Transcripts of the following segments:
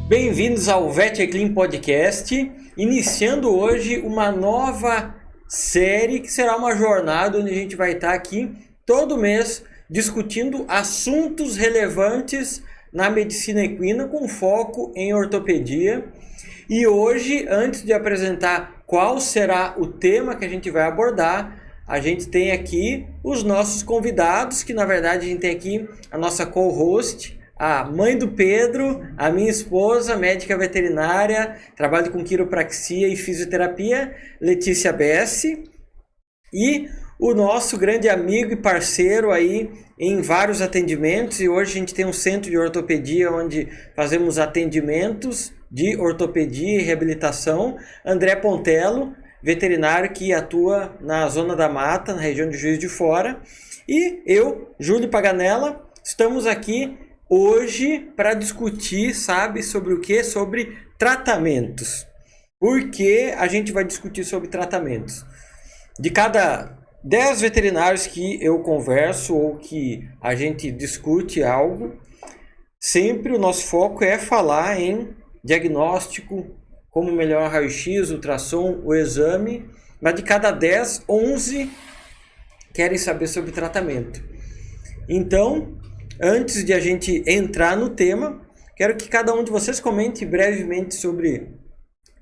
Bem-vindos ao Vet Clean Podcast, iniciando hoje uma nova série que será uma jornada onde a gente vai estar aqui todo mês discutindo assuntos relevantes na medicina equina com foco em ortopedia. E hoje, antes de apresentar qual será o tema que a gente vai abordar, a gente tem aqui os nossos convidados, que na verdade a gente tem aqui a nossa co-host, a mãe do Pedro, a minha esposa, médica veterinária, trabalho com quiropraxia e fisioterapia, Letícia Bessi, e o nosso grande amigo e parceiro aí em vários atendimentos. E hoje a gente tem um centro de ortopedia onde fazemos atendimentos de ortopedia e reabilitação, André Pontello, veterinário que atua na Zona da Mata, na região de Juiz de Fora, e eu, Júlio Paganella, estamos aqui hoje para discutir, sabe, sobre o que? Sobre tratamentos. Por que a gente vai discutir sobre tratamentos? De cada 10 veterinários que eu converso ou que a gente discute algo, sempre o nosso foco é falar em diagnóstico, como melhor raio-x, ultrassom, o exame, mas de cada 10, 11 querem saber sobre tratamento. Então, antes de a gente entrar no tema, quero que cada um de vocês comente brevemente sobre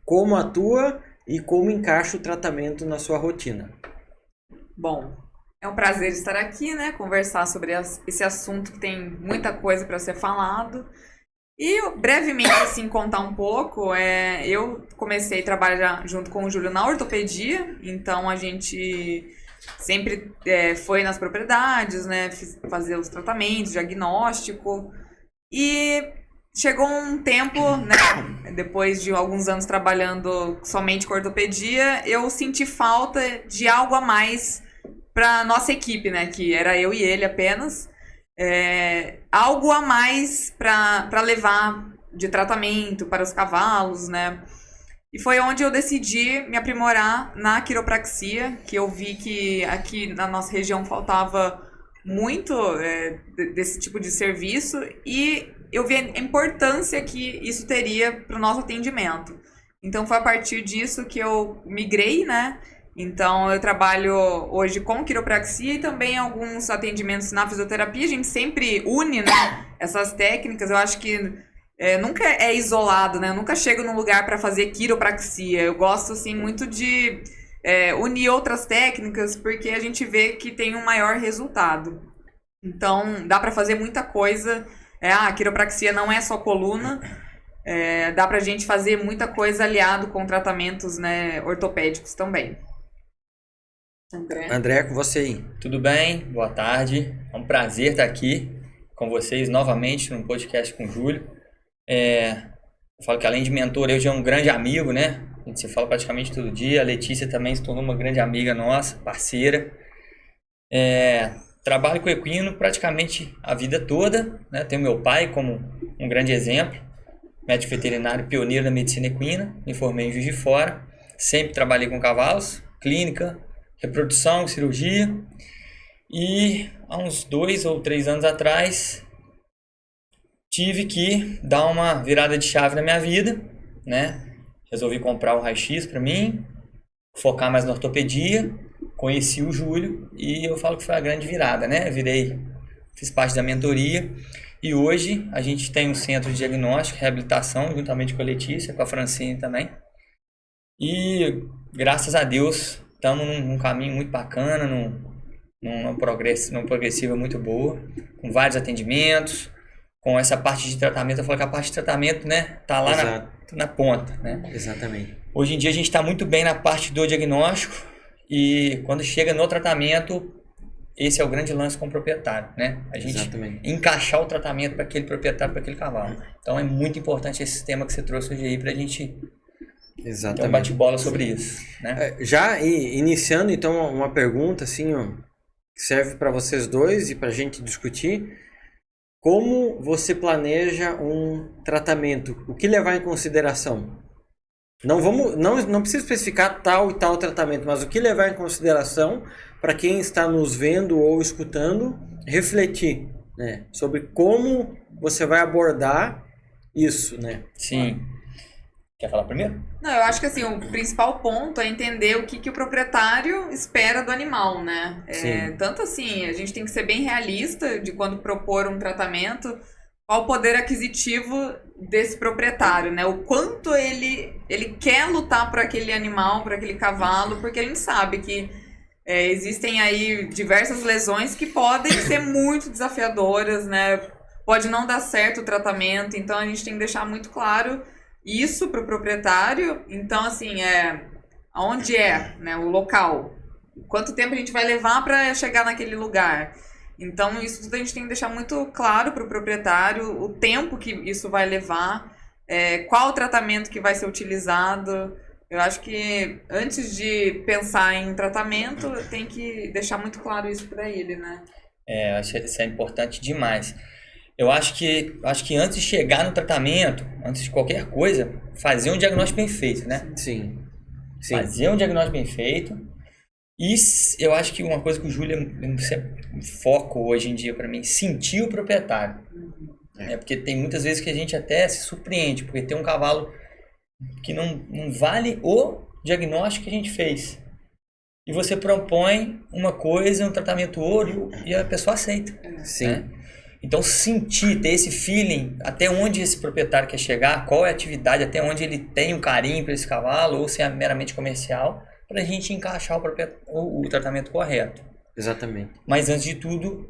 como atua e como encaixa o tratamento na sua rotina. Bom, é um prazer estar aqui, né? Conversar sobre esse assunto que tem muita coisa para ser falado. E brevemente, assim, contar um pouco, eu comecei a trabalhar junto com o Júlio na ortopedia, então a gente sempre foi nas propriedades, né, fazer os tratamentos, diagnóstico, e chegou um tempo, né, depois de alguns anos trabalhando somente com ortopedia, eu senti falta de algo a mais para nossa equipe, né, que era eu e ele apenas, algo a mais para levar de tratamento para os cavalos, né. E foi onde eu decidi me aprimorar na quiropraxia, que eu vi que aqui na nossa região faltava muito desse tipo de serviço, e eu vi a importância que isso teria para o nosso atendimento. Então foi a partir disso que eu migrei, né? Então eu trabalho hoje com quiropraxia e também alguns atendimentos na fisioterapia. A gente sempre une, né, essas técnicas. Eu acho que nunca é isolado, né? Eu nunca chego num lugar para fazer quiropraxia. Eu gosto, assim, muito de unir outras técnicas, porque a gente vê que tem um maior resultado. Então, dá para fazer muita coisa. A quiropraxia não é só coluna. Dá pra gente fazer muita coisa aliado com tratamentos, né, ortopédicos também. André, com você aí. Tudo bem? Boa tarde. É um prazer estar aqui com vocês novamente no podcast com o Júlio. Eu falo que além de mentor, eu já é um grande amigo, né? A gente se fala praticamente todo dia. A Letícia também se tornou uma grande amiga nossa, parceira. Trabalho com equino praticamente a vida toda, né? Tenho meu pai como um grande exemplo, médico veterinário pioneiro da medicina equina. Me formei em Juiz de Fora. Sempre trabalhei com cavalos, clínica, reprodução, cirurgia. E há uns 2 ou 3 anos atrás tive que dar uma virada de chave na minha vida, né? Resolvi comprar um raio-x para mim, focar mais na ortopedia, conheci o Júlio e eu falo que foi a grande virada, né? Fiz parte da mentoria e hoje a gente tem um centro de diagnóstico e reabilitação, juntamente com a Letícia, com a Francine também. E graças a Deus estamos num caminho muito bacana, numa progressiva muito boa, com vários atendimentos. Com essa parte de tratamento, eu falo que a parte de tratamento, né, tá lá na ponta, né? Exatamente. Hoje em dia a gente está muito bem na parte do diagnóstico e quando chega no tratamento, esse é o grande lance com o proprietário, né? A gente encaixar o tratamento para aquele proprietário, para aquele cavalo. Então é muito importante esse sistema que você trouxe hoje aí para a gente ter um bate-bola sobre isso, né? Já iniciando então uma pergunta assim, ó, que serve para vocês dois e para a gente discutir. Como você planeja um tratamento? O que levar em consideração? Não precisa especificar tal e tal tratamento, mas o que levar em consideração para quem está nos vendo ou escutando refletir, né, sobre como você vai abordar isso, né? Sim. Quer falar primeiro? Não, eu acho que assim, o principal ponto é entender o que o proprietário espera do animal, né? Sim. Tanto assim, a gente tem que ser bem realista de quando propor um tratamento, qual o poder aquisitivo desse proprietário, né? O quanto ele quer lutar por aquele animal, por aquele cavalo, porque a gente sabe que existem aí diversas lesões que podem ser muito desafiadoras, né? Pode não dar certo o tratamento, então a gente tem que deixar muito claro isso para o proprietário. Então, assim, onde né, o local, quanto tempo a gente vai levar para chegar naquele lugar. Então, isso tudo a gente tem que deixar muito claro para o proprietário, o tempo que isso vai levar, qual o tratamento que vai ser utilizado. Eu acho que antes de pensar em tratamento, tem que deixar muito claro isso para ele, né? Acho que isso é importante demais. Eu acho que antes de chegar no tratamento, antes de qualquer coisa, fazer um diagnóstico bem feito, né? Sim. Fazer um diagnóstico bem feito. E eu acho que uma coisa que o Júlio foco hoje em dia para mim, sentir o proprietário. Porque tem muitas vezes que a gente até se surpreende, porque tem um cavalo que não vale o diagnóstico que a gente fez. E você propõe uma coisa, um tratamento ouro, e a pessoa aceita. Sim. Né? Então, sentir, ter esse feeling, até onde esse proprietário quer chegar, qual é a atividade, até onde ele tem um carinho para esse cavalo, ou se é meramente comercial, para a gente encaixar o tratamento correto. Exatamente. Mas, antes de tudo,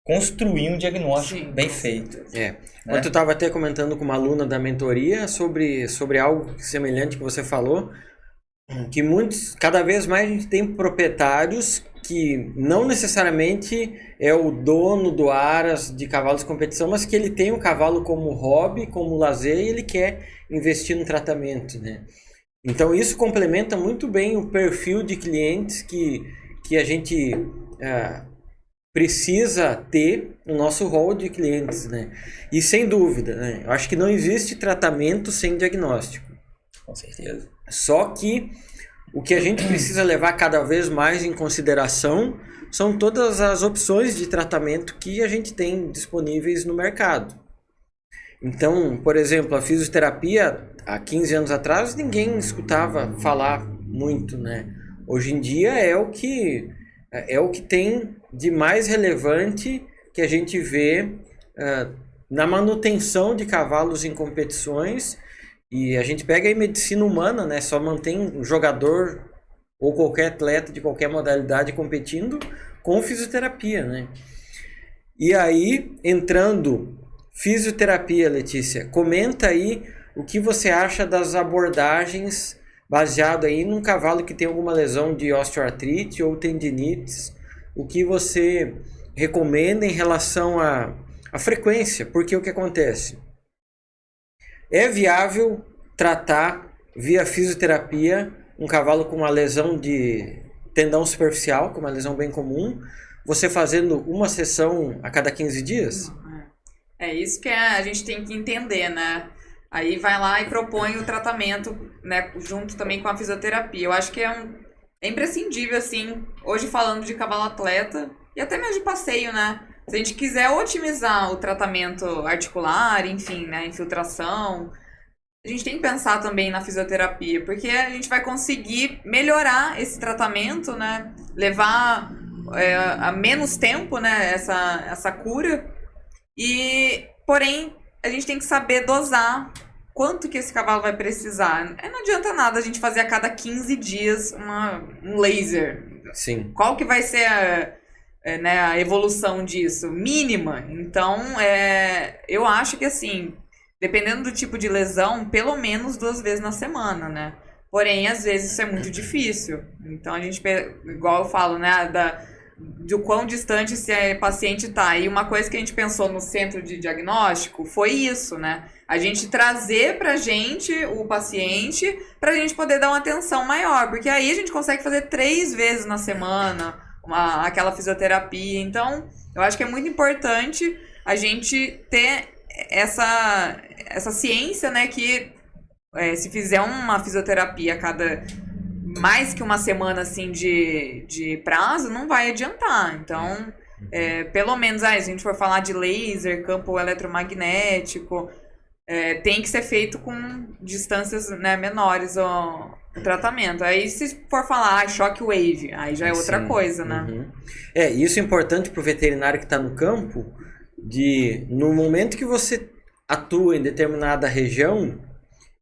construir um diagnóstico bem feito. Né? Eu estava até comentando com uma aluna da mentoria sobre algo semelhante que você falou, que cada vez mais a gente tem proprietários que não necessariamente é o dono do aras de cavalos de competição, mas que ele tem o cavalo como hobby, como lazer, e ele quer investir no tratamento, né? Então isso complementa muito bem o perfil de clientes que a gente precisa ter no nosso rol de clientes, né? E sem dúvida, né? Eu acho que não existe tratamento sem diagnóstico. Com certeza. Só que o que a gente precisa levar cada vez mais em consideração são todas as opções de tratamento que a gente tem disponíveis no mercado. Então, por exemplo, a fisioterapia, há 15 anos atrás, ninguém escutava falar muito, né? Hoje em dia é o que tem de mais relevante que a gente vê na manutenção de cavalos em competições. E a gente pega aí medicina humana, né? Só mantém um jogador ou qualquer atleta de qualquer modalidade competindo com fisioterapia, né? E aí, entrando fisioterapia, Letícia, comenta aí o que você acha das abordagens baseado aí num cavalo que tem alguma lesão de osteoartrite ou tendinites. O que você recomenda em relação à frequência? Porque o que acontece? É viável tratar via fisioterapia um cavalo com uma lesão de tendão superficial, com uma lesão bem comum, você fazendo uma sessão a cada 15 dias? É isso que a gente tem que entender, né? Aí vai lá e propõe o tratamento, né, junto também com a fisioterapia. Eu acho que é imprescindível, assim, hoje falando de cavalo atleta e até mesmo de passeio, né? Se a gente quiser otimizar o tratamento articular, enfim, né, infiltração, a gente tem que pensar também na fisioterapia, porque a gente vai conseguir melhorar esse tratamento, né, levar a menos tempo, né, essa cura. E, porém, a gente tem que saber dosar quanto que esse cavalo vai precisar. Não adianta nada a gente fazer a cada 15 dias um laser. Sim. Qual que vai ser a evolução disso? Mínima. Então, eu acho que assim, dependendo do tipo de lesão, pelo menos 2 vezes na semana, né? Porém, às vezes isso é muito difícil. Então, a gente, igual eu falo, né, do quão distante esse paciente tá. E uma coisa que a gente pensou no centro de diagnóstico foi isso, né? A gente trazer pra gente o paciente pra gente poder dar uma atenção maior. Porque aí a gente consegue fazer 3 vezes na semana aquela fisioterapia. Então, eu acho que é muito importante a gente ter essa ciência, né? Que se fizer uma fisioterapia a cada mais que uma semana assim de prazo, não vai adiantar. Então, pelo menos, se a gente for falar de laser, campo eletromagnético, tem que ser feito com distâncias, né, menores o tratamento. Aí se for falar shockwave, aí já é outra coisa, né? Uhum. Isso é importante para o veterinário que está no campo, no momento que você atua em determinada região,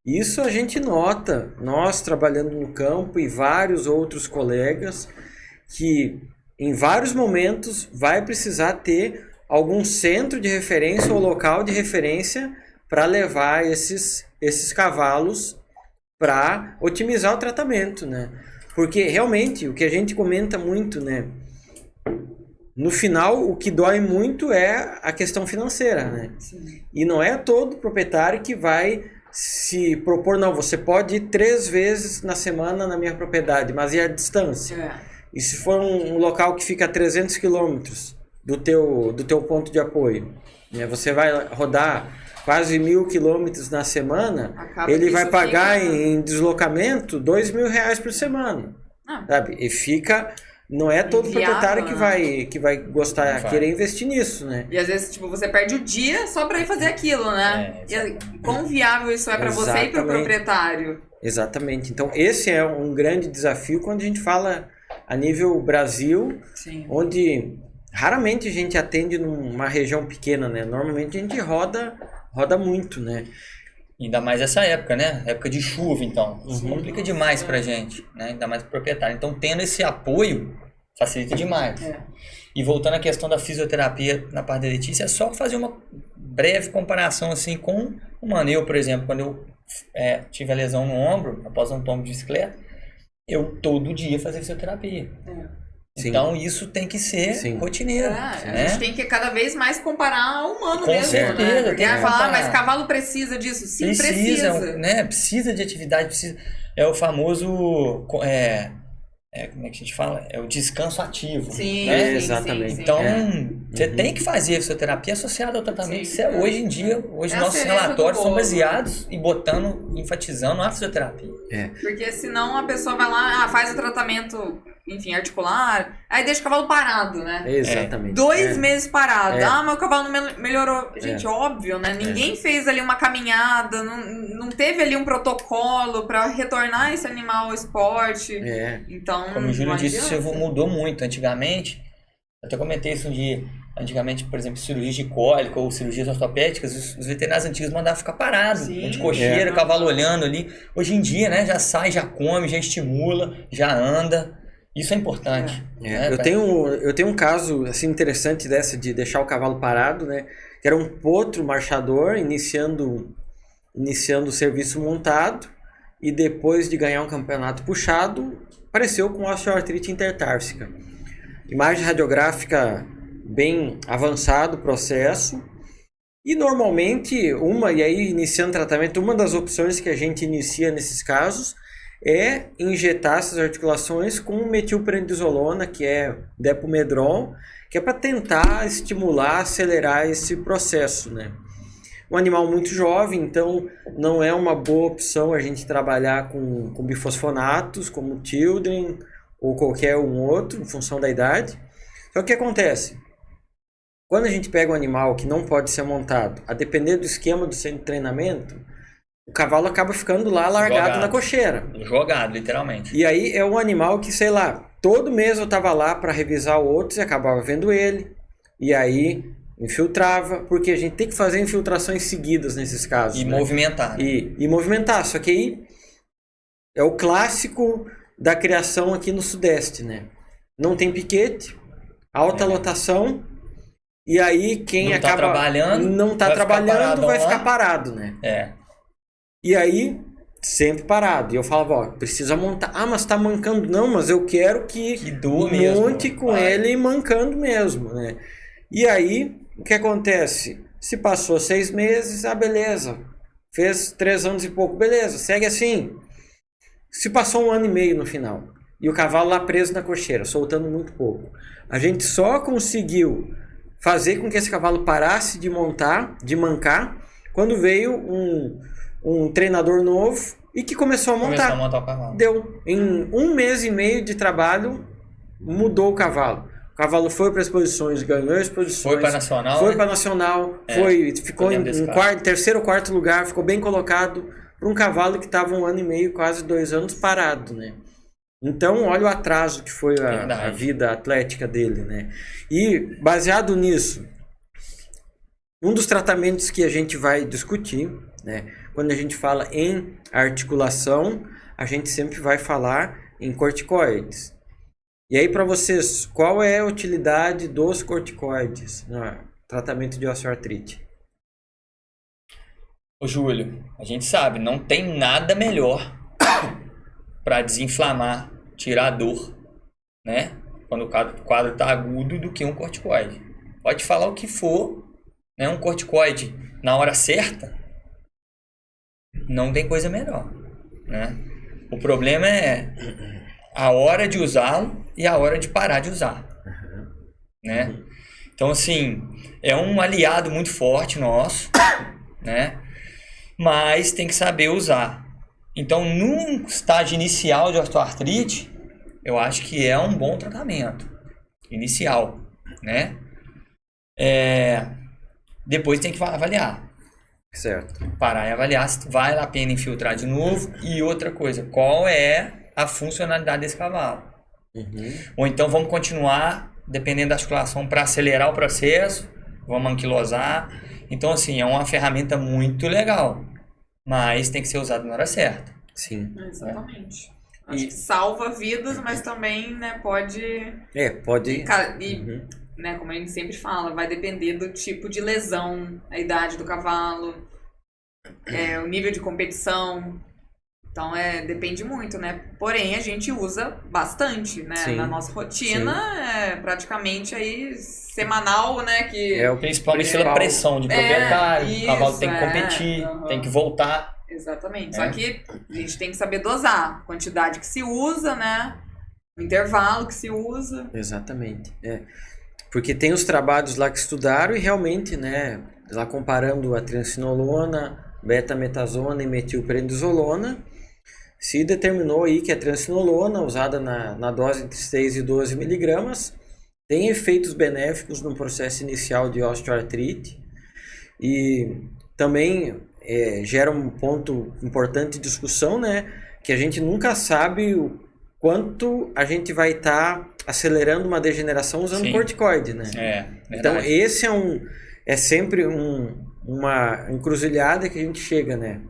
isso a gente nota, nós trabalhando no campo e vários outros colegas, que em vários momentos vai precisar ter algum centro de referência ou local de referência para levar esses cavalos para otimizar o tratamento, né? Porque realmente o que a gente comenta muito, né? No final, o que dói muito é a questão financeira, né? Sim. E não é todo proprietário que vai se propor, não, você pode ir 3 vezes na semana na minha propriedade, mas e a distância? E se for um local que fica a 300 quilômetros do teu ponto de apoio, né? Você vai rodar quase 1.000 quilômetros na semana, ele vai pagar em deslocamento R$2.000 por semana, sabe? E fica... Não é todo proprietário que vai gostar, querer investir nisso, né? E às vezes, tipo, você perde o dia só para ir fazer aquilo, né? E quão viável isso é para você e para o proprietário? Exatamente. Então, esse é um grande desafio quando a gente fala a nível Brasil, Sim. onde raramente a gente atende numa região pequena, né? Normalmente a gente roda muito, né? Ainda mais essa época, né? Época de chuva, então. Isso complica demais pra gente, né? Ainda mais pro proprietário. Então, tendo esse apoio, facilita demais. E voltando à questão da fisioterapia na parte da Letícia, é só fazer uma breve comparação, assim, com o manejo, por exemplo, quando eu tive a lesão no ombro, após um tombo de bicicleta, eu todo dia fazia fisioterapia. Então, isso tem que ser rotineiro. A gente tem que cada vez mais comparar ao humano com mesmo, certeza, né? Porque vai falar, mas cavalo precisa disso? Sim, precisa. Né? Precisa de atividade, precisa. É o famoso... como é que a gente fala? É o descanso ativo. Sim, né? Exatamente. Sim. Então, você tem que fazer a fisioterapia associada ao tratamento. Isso hoje em dia, nossos relatórios são baseados e enfatizando a fisioterapia. Porque senão a pessoa vai lá, faz o tratamento, enfim, articular, aí deixa o cavalo parado, né? Exatamente. 2 meses parado. Mas o cavalo não melhorou. Gente, óbvio, né? Ninguém fez ali uma caminhada, não teve ali um protocolo para retornar esse animal ao esporte. Então, como o Júlio disse, isso mudou muito. Antigamente, eu até comentei isso um dia, antigamente, por exemplo, cirurgias de cólica ou cirurgias ortopédicas, os veterinários antigos mandavam ficar parados, de cocheira, cavalo olhando ali. Hoje em dia, né, já sai, já come, já estimula, já anda. Isso é importante. Né, eu tenho um caso assim, interessante dessa de deixar o cavalo parado, né? Que era um potro marchador iniciando o serviço montado e depois de ganhar um campeonato puxado, apareceu com osteoartrite intertársica. Imagem radiográfica bem avançado o processo. E normalmente, e aí iniciando tratamento, uma das opções que a gente inicia nesses casos é injetar essas articulações com metilprednisolona, que é Depomedrol, que é para tentar estimular, acelerar esse processo, né? Um animal muito jovem, então não é uma boa opção a gente trabalhar com bifosfonatos, como Children ou qualquer um outro, em função da idade. Só que o que acontece? Quando a gente pega um animal que não pode ser montado, a depender do esquema do centro de treinamento, o cavalo acaba ficando lá largado na cocheira. Jogado, literalmente. E aí é um animal que, sei lá, todo mês eu tava lá para revisar o outro e acabava vendo ele. E aí infiltrava, porque a gente tem que fazer infiltrações seguidas nesses casos. E né? movimentar. Né? E movimentar. Só que aí é o clássico da criação aqui no Sudeste, né? Não tem piquete, alta lotação, e aí quem não tá trabalhando vai ficar parado, né? E aí, sempre parado. E eu falava, precisa montar. Mas tá mancando. Não, mas eu quero que monte com ele mancando mesmo, né? E aí, o que acontece? Se passou 6 meses, beleza. Fez 3 anos e pouco, beleza, segue assim. Se passou 1 ano e meio no final, e o cavalo lá preso na cocheira, soltando muito pouco, a gente só conseguiu fazer com que esse cavalo parasse de mancar, quando veio um treinador novo e que começou a montar. O cavalo. Deu. Em 1 mês e meio de trabalho, mudou o cavalo. O cavalo foi para as exposições, ganhou as exposições. Foi para Nacional. Foi né? para Nacional, ficou em terceiro ou quarto lugar, ficou bem colocado para um cavalo que estava 1 ano e meio, quase 2 anos parado, né? Então, olha o atraso que foi a vida atlética dele, né? E, baseado nisso, um dos tratamentos que a gente vai discutir, né? Quando a gente fala em articulação, a gente sempre vai falar em corticoides. E aí, para vocês, qual é a utilidade dos corticoides no tratamento de osteoartrite? Ô Júlio, a gente sabe, não tem nada melhor para desinflamar, tirar a dor, né? Quando o quadro está agudo, do que um corticoide. Pode falar o que for, né? Um corticoide na hora certa, não tem coisa melhor, né? O problema é a hora de usá-lo e a hora de parar de usar, né? Então, assim, é um aliado muito forte nosso, né? Mas tem que saber usar. Então, num estágio inicial de osteoartrite, eu acho que é um bom tratamento inicial, né? Depois tem que avaliar. Certo. Parar e avaliar se vale a pena infiltrar de novo. E outra coisa, qual é a funcionalidade desse cavalo? Ou então vamos continuar, dependendo da articulação, para acelerar o processo, vamos anquilosar. Então, assim, é uma ferramenta muito legal, mas tem que ser usada na hora certa. Sim. Exatamente. Acho que salva vidas, mas também, né, pode... pode... Né, como a gente sempre fala, vai depender do tipo de lesão, a idade do cavalo, o nível de competição. Então, depende muito, né? Porém, a gente usa bastante, né? Sim. Na nossa rotina, praticamente aí semanal, né? Que principalmente pela pressão de proprietário, o cavalo tem que competir, tem que voltar. Exatamente. Só que a gente tem que saber dosar a quantidade que se usa, né? O intervalo que se usa. Exatamente. Porque tem os trabalhos lá que estudaram e realmente, né? Lá comparando a triamcinolona, betametasona e metilprednisolona, se determinou aí que a triamcinolona, usada na dose entre 6 e 12 miligramas, tem efeitos benéficos no processo inicial de osteoartrite e também gera um ponto importante de discussão, né? Que a gente nunca sabe o quanto a gente vai estar acelerando uma degeneração usando corticoide, né? Então esse é sempre uma encruzilhada que a gente chega, né?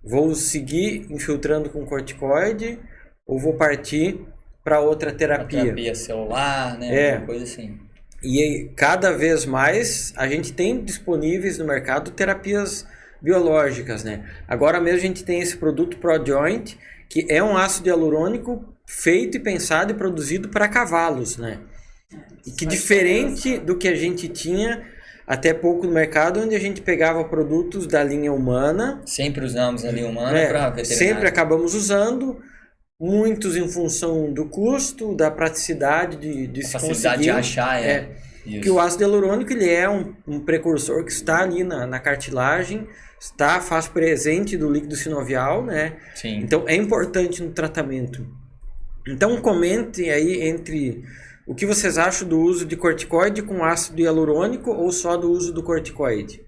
Vou seguir infiltrando com corticoide ou vou partir para outra terapia? Terapia celular, né? Uma coisa assim. E cada vez mais a gente tem disponíveis no mercado terapias biológicas, né? Agora mesmo a gente tem esse produto ProJoint, que é um ácido hialurônico feito e pensado e produzido para cavalos, né? E que diferente do que a gente tinha até pouco no mercado, onde a gente pegava produtos da linha humana. Sempre usamos a linha humana para veterinário. Sempre acabamos usando, muitos em função do custo, da praticidade de se conseguir. Facilidade de achar, Que o ácido hialurônico ele é um precursor que está ali na cartilagem, faz presente do líquido sinovial, né? Sim. Então é importante no tratamento. Então comentem aí entre o que vocês acham do uso de corticoide com ácido hialurônico ou só do uso do corticoide.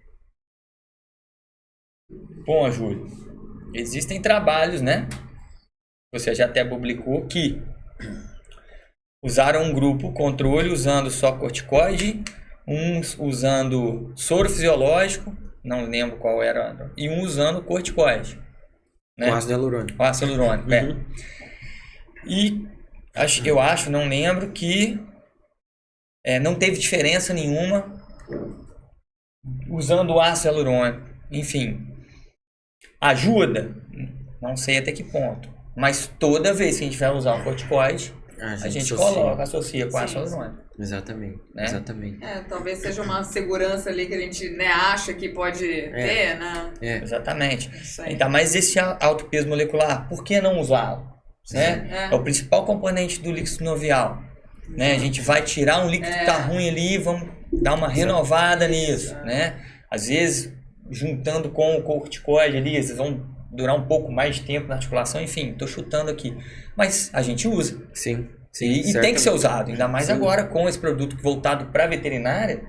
Bom, Júlio, existem trabalhos, né? Você já até publicou que usaram um grupo controle usando só corticoide, uns usando soro fisiológico, não lembro qual era, e um usando corticoide. Né? Com ácido hialurônico. Com ácido hialurônico, E eu acho, não lembro, que não teve diferença nenhuma usando o ácido hialurônico. Enfim, ajuda? Não sei até que ponto. Mas toda vez que a gente vai usar o corticoide, a gente associa com ácido hialurônico. Exatamente, né? Exatamente. Talvez seja uma segurança ali que a gente, né, acha que pode ter, né? Exatamente. Então, mas esse alto peso molecular, por que não usá-lo? Né? É o principal componente do líquido sinovial. Né? A gente vai tirar um líquido que está ruim ali, vamos dar uma renovada nisso. Né? Às vezes, juntando com o corticoide ali, eles vão durar um pouco mais de tempo na articulação. Enfim, estou chutando aqui. Mas a gente usa. Sim. Sim, E tem que certamente. ser usado, ainda mais Sim. agora com esse produto voltado para veterinária,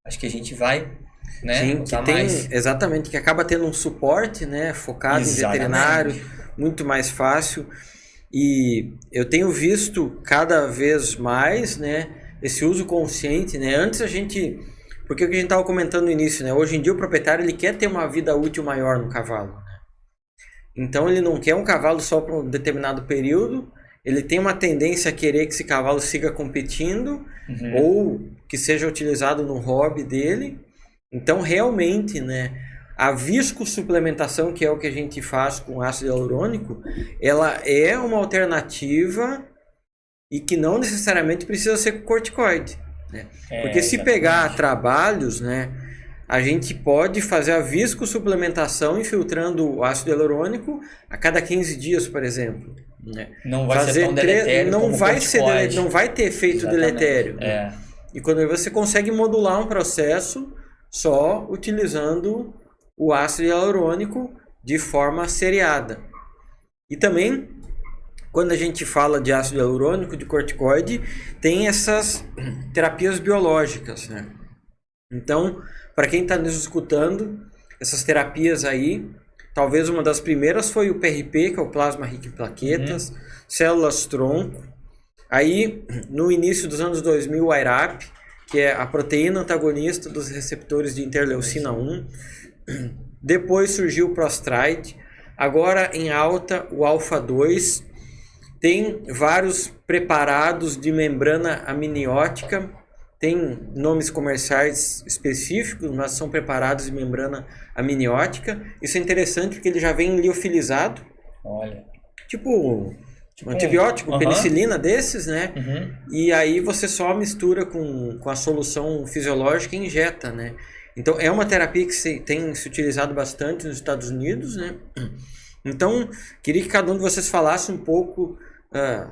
acho que a gente vai, né, Sim, que usar tem, mais. exatamente, que acaba tendo um suporte, né, focado em Exatamente. veterinário, muito mais fácil. E eu tenho visto cada vez mais, né, esse uso consciente, né? Antes a gente, porque o que a gente estava comentando no início, né? Hoje em dia o proprietário ele quer ter uma vida útil maior no cavalo, né? Então ele não quer um cavalo só para um determinado período, ele tem uma tendência a querer que esse cavalo siga competindo ou que seja utilizado no hobby dele. Então realmente, né, a viscosuplementação, que é o que a gente faz com ácido hialurônico, ela é uma alternativa e que não necessariamente precisa ser com corticoide, né? Porque se pegar trabalhos, né, a gente pode fazer a viscosuplementação infiltrando o ácido hialurônico a cada 15 dias, por exemplo, né? Não vai ser tão deletério não como vai corticoide. não vai ter efeito Exatamente. deletério, né? E quando você consegue modular um processo só utilizando o ácido hialurônico de forma seriada. E também, quando a gente fala de ácido hialurônico, de corticoide, tem essas terapias biológicas, né? Então, para quem está nos escutando, essas terapias aí, talvez uma das primeiras foi o PRP, que é o plasma rico em plaquetas, células tronco. Aí, no início dos anos 2000, o IRAP, que é a proteína antagonista dos receptores de interleucina 1. Depois surgiu o Prostride. Agora em alta o Alpha 2. Tem vários preparados de membrana amniótica. Tem nomes comerciais específicos, mas são preparados de membrana amniótica. Isso é interessante porque ele já vem liofilizado. Olha. Tipo um antibiótico, penicilina desses, né? E aí você só mistura com a solução fisiológica e injeta, né? Então é uma terapia que tem se utilizado bastante nos Estados Unidos, né? Então queria que cada um de vocês falasse um pouco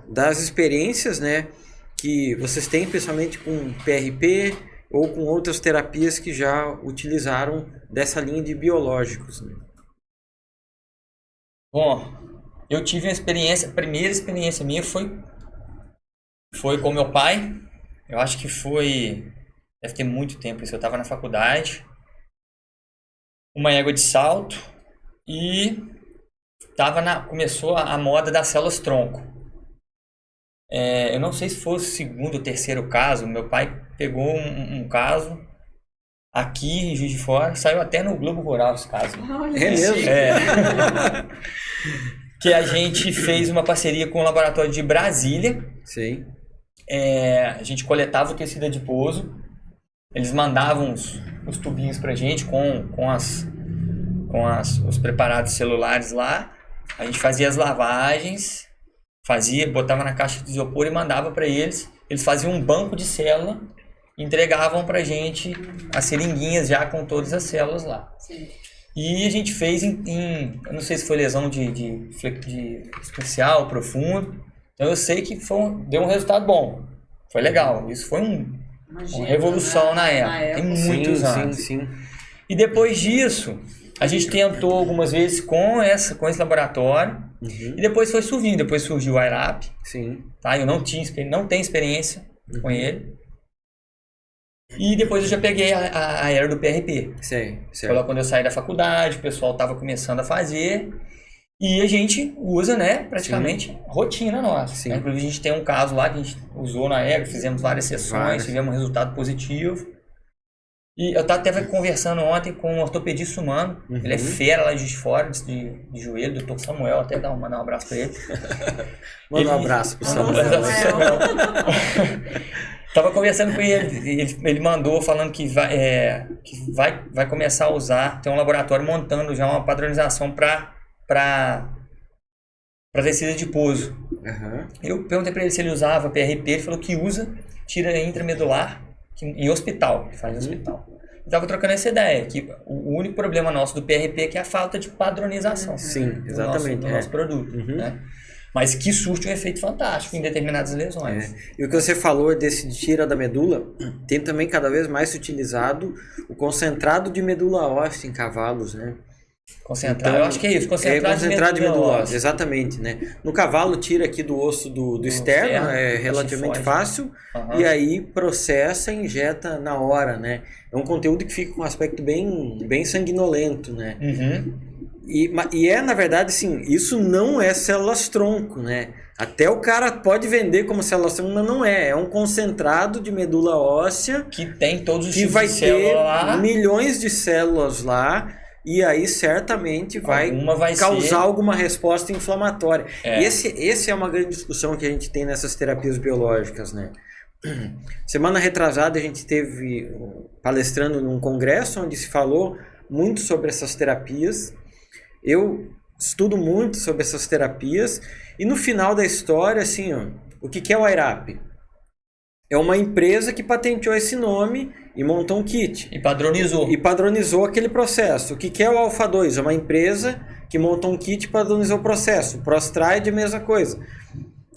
das experiências, né, que vocês têm, principalmente com PRP ou com outras terapias que já utilizaram dessa linha de biológicos, né? Bom, eu tive uma experiência, a primeira experiência minha foi com meu pai. Eu acho que deve ter muito tempo isso. Eu estava na faculdade, uma égua de salto e começou a moda das células tronco. Eu não sei se foi o segundo ou terceiro caso. Meu pai pegou um caso aqui em Juiz de Fora, saiu até no Globo Rural esse caso. É mesmo? Que a gente fez uma parceria com o laboratório de Brasília. Sim. A gente coletava o tecido adiposo, eles mandavam os tubinhos pra gente com os preparados celulares lá. A gente fazia as lavagens, botava na caixa de isopor e mandava para eles. Eles faziam um banco de célula, entregavam pra gente as seringuinhas já com todas as células lá. Sim. E a gente fez eu não sei se foi lesão de superficial, profundo. Então eu sei que deu um resultado bom. Foi legal. Isso foi uma revolução na época. Tem muitos anos. Sim. E depois disso, a gente tentou algumas vezes com esse laboratório. E depois foi surgindo. Depois surgiu o IRAP. Sim. Tá? Eu não tenho experiência com ele. E depois eu já peguei a era do PRP. Sim, Foi lá quando eu saí da faculdade, o pessoal estava começando a fazer. E a gente usa, né, praticamente rotina nossa. Sim. Né? Inclusive a gente tem um caso lá que a gente usou na EGA, fizemos várias sessões, tivemos um resultado positivo. E eu estava até conversando ontem com um ortopedista humano, ele é fera lá de fora, de joelho, do Dr. Samuel, até mandar um abraço para ele. Manda um abraço pro Samuel. Tava conversando com ele mandou falando que vai começar a usar, tem um laboratório montando já uma padronização para tecido adiposo. Eu perguntei para ele se ele usava PRP, ele falou que usa, tira intramedular, em hospital, que faz em hospital. Eu tava trocando essa ideia, que o único problema nosso do PRP é que é a falta de padronização. Sim, exatamente. Do nosso produto, né? Mas que surte um efeito fantástico em determinadas lesões. E o que você falou desse de tira da medula, tem também cada vez mais utilizado o concentrado de medula óssea em cavalos, né? Concentrar, Então, eu acho que é isso. Concentrado de medula óssea. óssea, exatamente, né? No cavalo tira aqui do osso do externo, é relativamente fácil, e aí processa e injeta na hora, né? É um conteúdo que fica com um aspecto bem sanguinolento, né? E é, na verdade, assim, isso não é células-tronco, né? Até o cara pode vender como células-tronco, mas não é. É um concentrado de medula óssea que tem todos os que tipos vai de célula ter lá. milhões de células lá, e aí certamente vai causar alguma resposta inflamatória. E esse é uma grande discussão que a gente tem nessas terapias biológicas, né? Semana retrasada a gente teve palestrando num congresso onde se falou muito sobre essas terapias. Eu estudo muito sobre essas terapias e no final da história, assim, ó, o que é o IRAP? É uma empresa que patenteou esse nome e montou um kit. E padronizou. E padronizou aquele processo. O que é o Alpha 2? É uma empresa que montou um kit e padronizou o processo. O Prostride é a mesma coisa.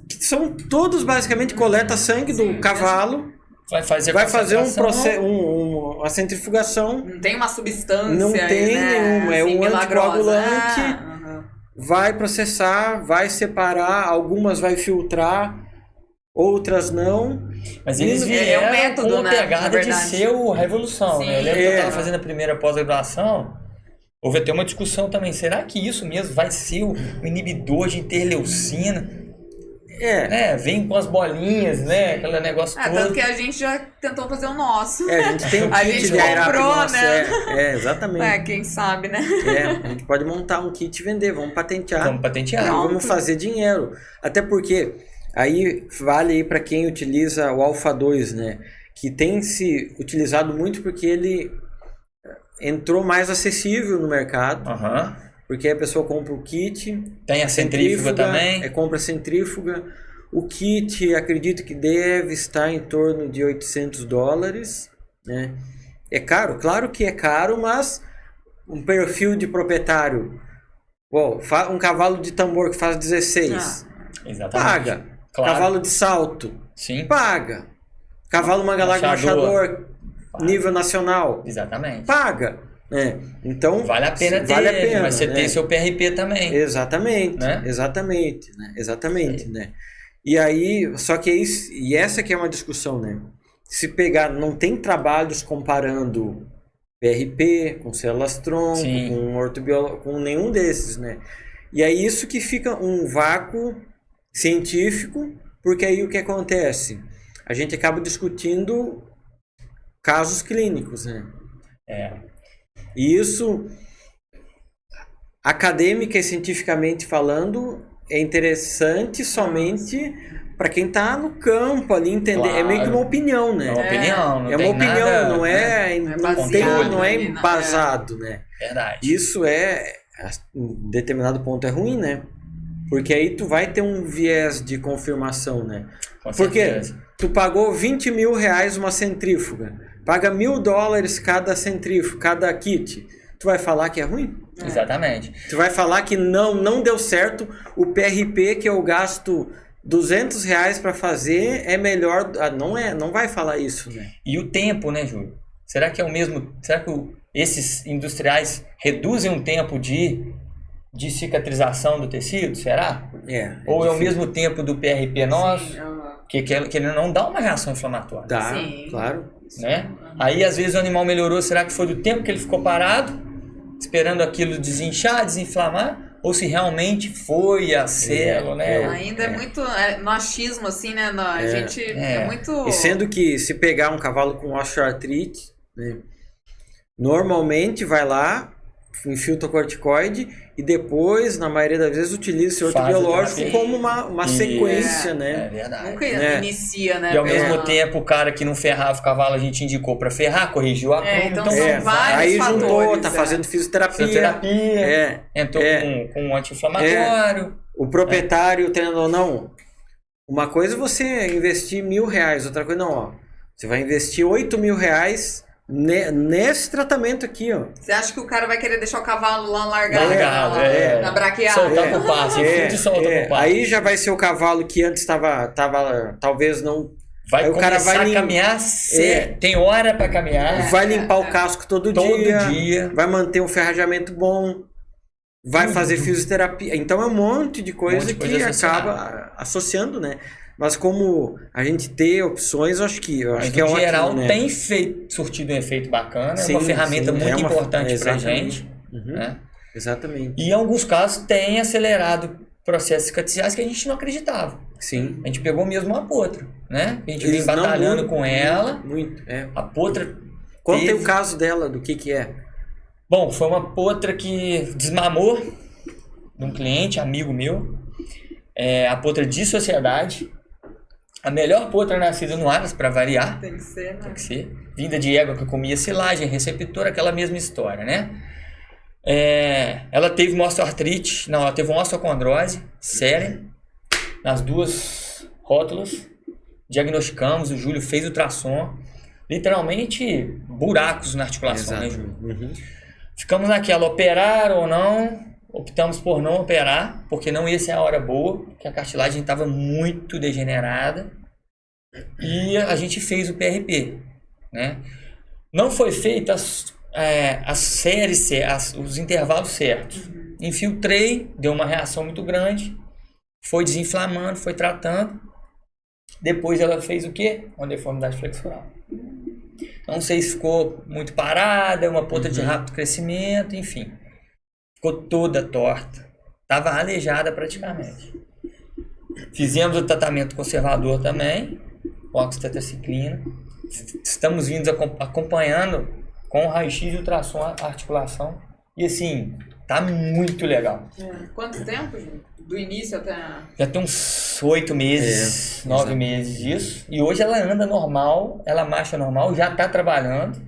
Que são todos basicamente coleta sangue do cavalo. Vai fazer uma centrifugação. Não tem uma substância. Não tem nenhuma. É um anticoagulante. Vai processar, vai separar. Algumas vai filtrar. Outras não. Mas eles vieram um método, com a pegada de ser a revolução. Sim. Né? Eu lembro que eu estava fazendo a primeira pós-graduação. Houve até uma discussão também. Será que isso mesmo vai ser o inibidor de interleucina? Vem com as bolinhas, né? Aquele negócio todo. Tanto que a gente já tentou fazer o nosso. A gente tem um kit a gente de comprou, nosso, né? Exatamente. Quem sabe, né? A gente pode montar um kit e vender. Vamos patentear. Pronto. Vamos fazer dinheiro. Até porque aí vale aí para quem utiliza o Alpha 2, né? Que tem se utilizado muito porque ele entrou mais acessível no mercado. Porque a pessoa compra o kit. Tem a centrífuga também. Compra a centrífuga. O kit, acredito que deve estar em torno de $800, né? É caro? Claro que é caro, mas um perfil de proprietário, um cavalo de tambor que faz 16, paga. Claro. Cavalo de salto, paga. Cavalo machador, nível nacional, paga. Então vale a pena ter, mas você tem seu PRP também. Exatamente, né? Exatamente, né? E aí, só que isso, e essa que é uma discussão, né? Se pegar, não tem trabalhos comparando PRP com células-tronco, com ortobiologia, com nenhum desses, né? E é isso que fica um vácuo científico, porque aí o que acontece? A gente acaba discutindo casos clínicos, né? E isso, acadêmica e cientificamente falando, é interessante somente para quem está no campo ali entender. Claro. É meio que uma opinião, né? É uma opinião, não é tem uma opinião, nada, não é, não é embasado, né? Verdade. Isso em determinado ponto é ruim, né? Porque aí tu vai ter um viés de confirmação, né? Porque tu pagou R$20 mil uma centrífuga, paga $1.000 cada centrífuga, cada kit. Tu vai falar que é ruim? Exatamente. Tu vai falar que não deu certo, o PRP que eu gasto R$200 para fazer é melhor. Não vai falar isso, né? E o tempo, né, Júlio? Será que é o mesmo? Será que esses industriais reduzem o tempo de cicatrização do tecido? Será? Ou é o mesmo tempo do PRP nosso? Sim, que ele não dá uma reação inflamatória. Dá, claro. Né? Aí às vezes o animal melhorou, será que foi do tempo que ele ficou parado, esperando aquilo desinchar, desinflamar, ou se realmente foi a célula, né? Ainda é muito no achismo, assim, né? A gente é muito... E sendo que se pegar um cavalo com osteoartrite, né, normalmente vai lá, infiltra corticoide e depois, na maioria das vezes, utiliza esse ortobiológico como uma sequência, né? É verdade. Nunca inicia, né? E ao mesmo tempo, o cara que não ferrava o cavalo, a gente indicou para ferrar, corrigiu a curva. Então são vários aí fatores. Juntou, tá fazendo fisioterapia. Entrou com um anti-inflamatório. O proprietário, tendo ou não, uma coisa é você investir R$1.000, outra coisa não, você vai investir R$8 mil nesse tratamento aqui, ó. Você acha que o cara vai querer deixar o cavalo lá largado na braquiária? Soltar pro passo, solta pro passo. Aí já vai ser o cavalo que antes estava talvez não... Vai começar a caminhar, tem hora para caminhar. Vai limpar o casco todo dia. Vai manter um ferrajamento bom, vai fazer fisioterapia. Então é um monte de coisa que associada. acaba associando, né? Mas como a gente ter opções, eu acho que é no ótimo, geral, né? tem surtido um efeito bacana, Sim, é uma ferramenta sim, muito importante pra exatamente. gente. Uhum, Né? exatamente. E em alguns casos tem acelerado processos cicatriciais que a gente não acreditava. Sim. A gente pegou mesmo uma potra, né? A gente Eles vem batalhando não- com ela. Muito, é. A potra. Conta teve- o caso dela, do que é. Bom, foi uma potra que desmamou de um cliente, amigo meu. A potra de sociedade. A melhor potra nascida no Aras, para variar. Tem que ser, né? Tem que ser. Vinda de égua que comia silagem, receptor, aquela mesma história, né? Ela teve uma osteoartrite, não, ela teve uma osteocondrose séria nas duas rótulas. Diagnosticamos, o Júlio fez ultrassom. Literalmente buracos na articulação, né, Júlio? Uhum. Ficamos naquela, operar ou não, optamos por não operar, porque não ia ser a hora boa, porque a cartilagem estava muito degenerada. E a gente fez o PRP, né? Não foi feita as séries, os intervalos certos. Infiltrei, deu uma reação muito grande, foi desinflamando, foi tratando. Depois ela fez o quê? Uma deformidade flexural. Não sei se ficou muito parada, uma ponta de rápido crescimento, enfim. Ficou toda torta. Estava aleijada praticamente. Fizemos o tratamento conservador também, oxitetraciclina. Estamos vindo acompanhando com o raio-x e ultrassom a articulação. E assim, tá muito legal. Quanto tempo, gente? Do início até... Já tem uns 8 meses, 9 meses disso. E hoje ela anda normal, ela marcha normal, já está trabalhando.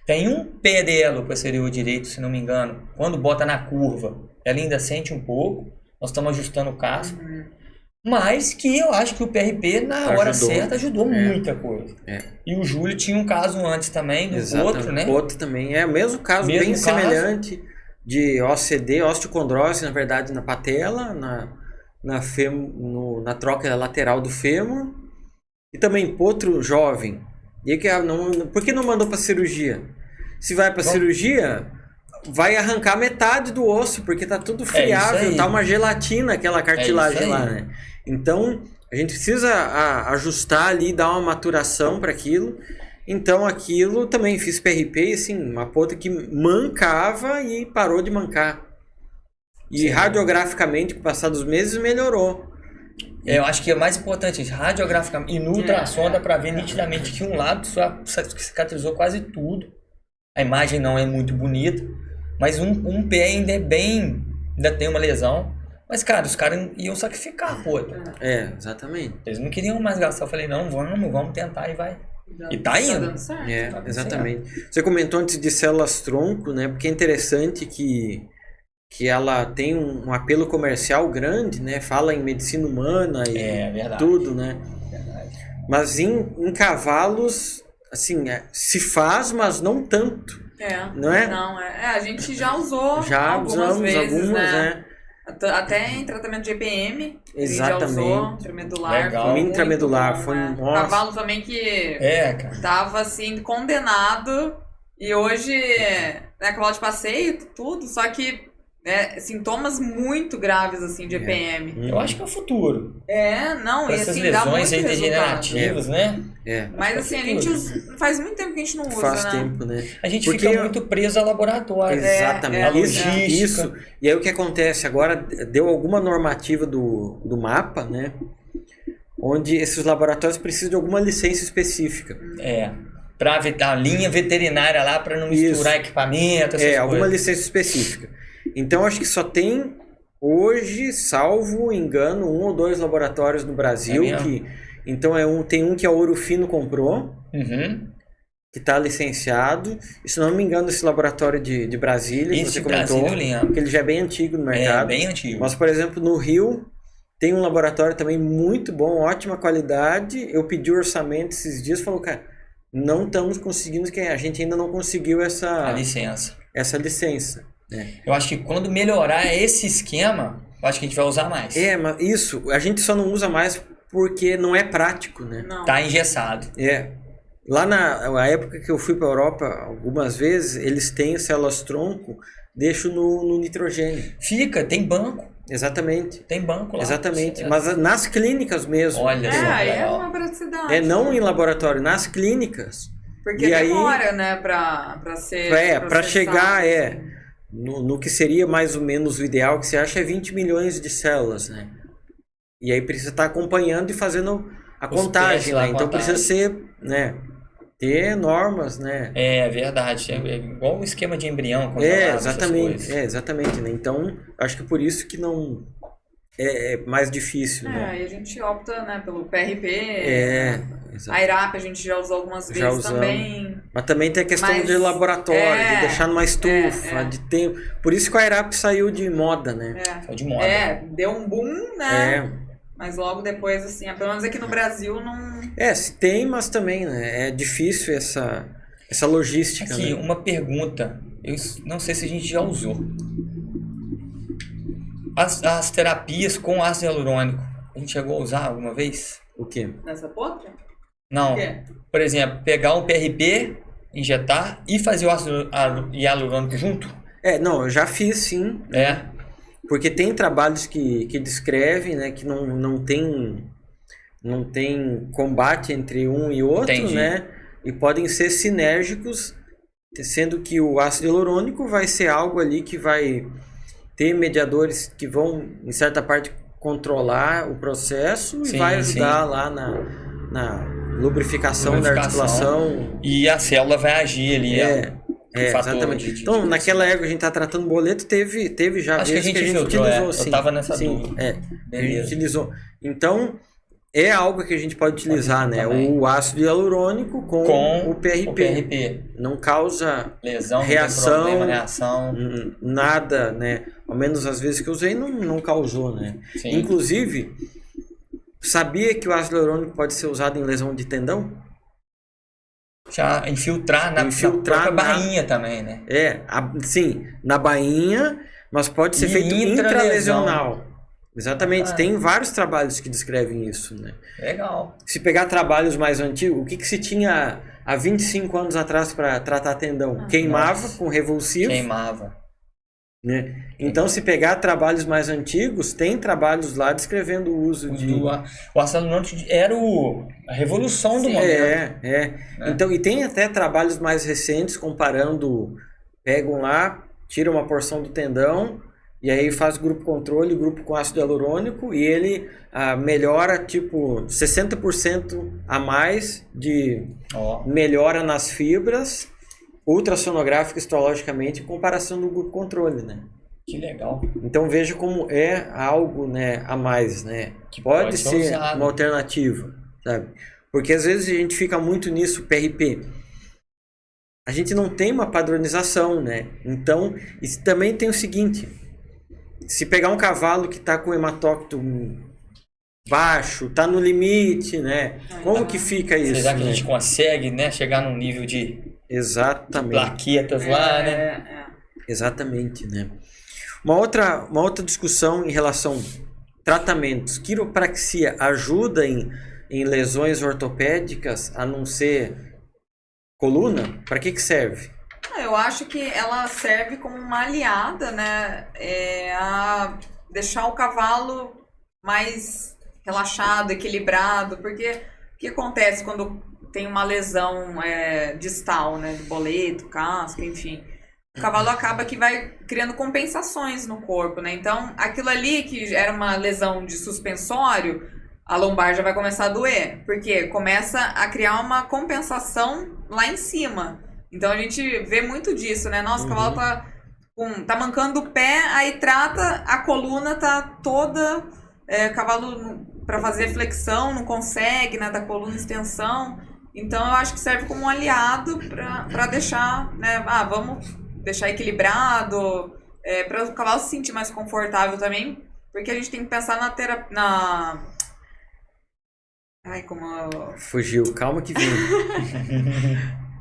Tem um pé dela, o posterior direito, se não me engano, quando bota na curva, ela ainda sente um pouco. Nós estamos ajustando o casco. Mas que eu acho que o PRP, na hora certa, ajudou muita coisa. E o Júlio tinha um caso antes também, do outro, né? Outro também. É o mesmo caso, Mesmo bem caso. semelhante, de OCD, osteocondrose, na verdade, na patela, na troca lateral do fêmur. E também potro jovem. E aí, por que não mandou para cirurgia? Se vai para cirurgia, vai arrancar metade do osso, porque tá tudo friável, tá uma gelatina aquela cartilagem lá, né? Então, a gente precisa ajustar ali, dar uma maturação para aquilo. Então, aquilo também fiz PRP, assim, uma potra que mancava e parou de mancar. E radiograficamente, com o passar dos meses, melhorou. Eu acho que é mais importante isso, radiograficamente. E no ultrassom dá para ver nitidamente que um lado só cicatrizou quase tudo. A imagem não é muito bonita, mas um pé ainda é bem... ainda tem uma lesão. Mas, cara, os caras iam sacrificar a potra. Exatamente. Eles não queriam mais gastar. Eu falei, não, vamos tentar e vai. E tá indo. dando certo. Exatamente. Você comentou antes de células-tronco, né? Porque é interessante que ela tem um apelo comercial grande, né? Fala em medicina humana e verdade. tudo, né? Verdade. Mas em cavalos, assim, se faz, mas não tanto. Não é? Não, a gente já usou Usamos vezes, algumas, né? Até em tratamento de EPM. Exatamente. A gente já usou, intramedular. Legal. Foi Intramedular, muito bom, foi, né? nossa. Cavalo também que Cara. tava assim, condenado. E hoje, né, cavalo de passeio, tudo, só que sintomas muito graves, assim, de EPM. Eu acho que é o futuro. Não, Pra e essas assim, dá muito lesões aí resultado. degenerativas, né? Mas assim, a gente faz muito tempo que a gente não usa, Faz né? tempo, né? A gente fica muito preso ao laboratório. Exatamente. A logística. Isso. E aí o que acontece agora, deu alguma normativa do MAPA, né? Onde esses laboratórios precisam de alguma licença específica. Pra a linha veterinária lá, para não misturar equipamento, essas alguma coisas. licença específica. Então acho que só tem hoje, salvo engano, 1 ou 2 laboratórios no Brasil que... Então tem um que a Ouro Fino comprou, que está licenciado. E se não me engano, esse laboratório de Brasília, que você comentou, que ele já é bem antigo no mercado. Bem antigo. Mas, por exemplo, no Rio, tem um laboratório também muito bom, ótima qualidade. Eu pedi o orçamento esses dias, falou, cara, não estamos conseguindo, que a gente ainda não conseguiu essa licença. Eu acho que quando melhorar esse esquema, eu acho que a gente vai usar mais. Mas isso, a gente só não usa mais porque não é prático, né? Não. Tá engessado. Lá na época que eu fui para a Europa algumas vezes, eles têm células-tronco deixo no nitrogênio. Fica, tem banco. Exatamente. Tem banco lá. Exatamente. Mas nas clínicas mesmo. Olha só. Aí é legal. uma praticidade. É não né? em laboratório, nas clínicas. Porque E aí- demora, né, pra ser Para processado, chegar, assim. no que seria mais ou menos o ideal, que você acha é 20 milhões de células, né? E aí precisa estar acompanhando e fazendo a Os contagem testes lá, lá. Então contagem. precisa ser, né? Ter normas, né? É verdade. É igual o esquema de embrião. congelado, essas coisas. Exatamente, né? Então, acho que por isso que não é mais difícil, né? Aí a gente opta, né, pelo PRP. Exato. A IRAP a gente já usou algumas Já vezes usamos. também. Mas também tem a questão Mas- de laboratório, de deixar numa estufa, é. de tempo. Por isso que o IRAP saiu de moda, né? Só de moda. Deu um boom, né? É. Mas logo depois, assim, pelo menos aqui no Brasil, não... Se tem, mas também, né? É difícil essa logística, Aqui, né? uma pergunta. Eu não sei se a gente já usou. As terapias com ácido hialurônico, a gente chegou a usar alguma vez? O quê? Nessa potra? Não. O quê? Por exemplo, pegar um PRP, injetar e fazer o ácido hialurônico junto? Não, eu já fiz sim, É. porque tem trabalhos que descrevem, né, que não tem combate entre um e outro, Entendi. né, e podem ser sinérgicos, sendo que o ácido hialurônico vai ser algo ali que vai ter mediadores que vão, em certa parte, controlar o processo Sim, e vai ajudar sim. lá na lubrificação da Lubrificação. articulação. E a célula vai agir ali. fator Exatamente. de Então, crescimento. naquela época a gente tá tratando boleto, teve já Acho que a vezes gente filtrou, utilizou, eu sim. tava nessa Sim, dúvida. a gente Beleza. utilizou. Então, é algo que a gente pode utilizar, né? também. O ácido hialurônico com o PRP. O PRP. Não causa Lesão, Reação. não tem problema, reação. nada, né? Ao menos as vezes que eu usei, não causou, né? Sim. Inclusive, sabia que o ácido hialurônico pode ser usado em lesão de tendão? Já infiltrar na Infiltrar própria na- bainha também, né? Sim, na bainha, mas pode ser E feito intralesão. intralesional. Exatamente, Ah. tem vários trabalhos que descrevem isso, né? Legal. Se pegar trabalhos mais antigos, o que se tinha há 25 anos atrás para tratar tendão? Queimava Nossa. com revulsivo, Queimava. né? Então, se pegar trabalhos mais antigos, tem trabalhos lá descrevendo o uso de... O ácido hialurônico era a revolução do momento. Então, e tem até trabalhos mais recentes comparando, pegam lá, tiram uma porção do tendão e aí faz grupo controle, grupo com ácido hialurônico e ele melhora tipo 60% a mais de Ó, melhora nas fibras ultrassonográfica histologicamente em comparação do grupo controle, né? que legal. Então veja como é algo, né, a mais, né? Que Pode pode ser ser usado. uma alternativa, sabe? Porque às vezes a gente fica muito nisso, PRP. A gente não tem uma padronização, né? Então, e também tem o seguinte, se pegar um cavalo que está com hematócrito baixo, está no limite, né? Como que fica isso? Será que a né? gente consegue, né, chegar num nível de Exatamente. plaquetas lá, né? Exatamente, né? Uma outra discussão em relação a tratamentos. Quiropraxia ajuda em lesões ortopédicas a não ser coluna? Para que serve? Eu acho que ela serve como uma aliada, né? A deixar o cavalo mais relaxado, equilibrado, porque o que acontece quando tem uma lesão distal, né? De boleto, casca, enfim. O cavalo acaba que vai criando compensações no corpo, né? Então, aquilo ali que era uma lesão de suspensório, a lombar já vai começar a doer, porque começa a criar uma compensação lá em cima. Então, a gente vê muito disso, né? Nossa, o cavalo tá mancando o pé, aí trata, a coluna tá toda... o cavalo, para fazer flexão, não consegue, né? Da coluna extensão. Então, eu acho que serve como um aliado para deixar, né? Vamos deixar equilibrado, para o cavalo se sentir mais confortável também, porque a gente tem que pensar na terapia... Ai, como... Fugiu, calma que vem.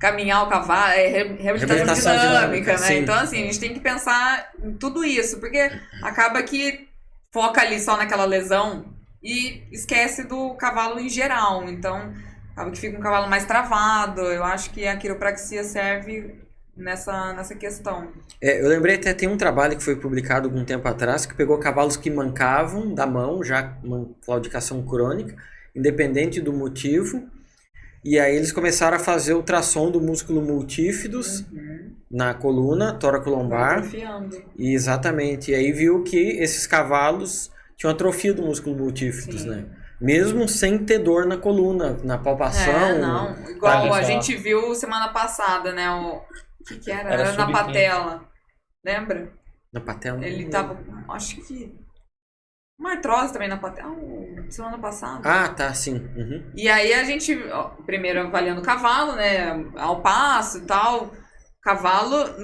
Caminhar o cavalo, reabilitação dinâmica, né? sim. Então, assim, a gente tem que pensar em tudo isso, porque acaba que foca ali só naquela lesão e esquece do cavalo em geral. Então, acaba que fica um cavalo mais travado. Eu acho que a quiropraxia serve nessa questão. Eu lembrei até, tem um trabalho que foi publicado algum tempo atrás, que pegou cavalos que mancavam da mão, já uma claudicação crônica, independente do motivo, e aí eles começaram a fazer ultrassom do músculo multífidos na coluna, tóraco-lombar. Atrofiando. Exatamente, e aí viu que esses cavalos tinham atrofia do músculo multífidos, Sim. né? Mesmo sem ter dor na coluna, na palpação. Não. Igual Olha a só. gente viu semana passada, né? O que era? Era Era na sub-15. patela. Lembra? Na patela. Ele tava, acho que uma artrose também na patela, semana passada. Ah, tá, sim. Uhum. E aí a gente, primeiro avaliando o cavalo, né, ao passo e tal, cavalo,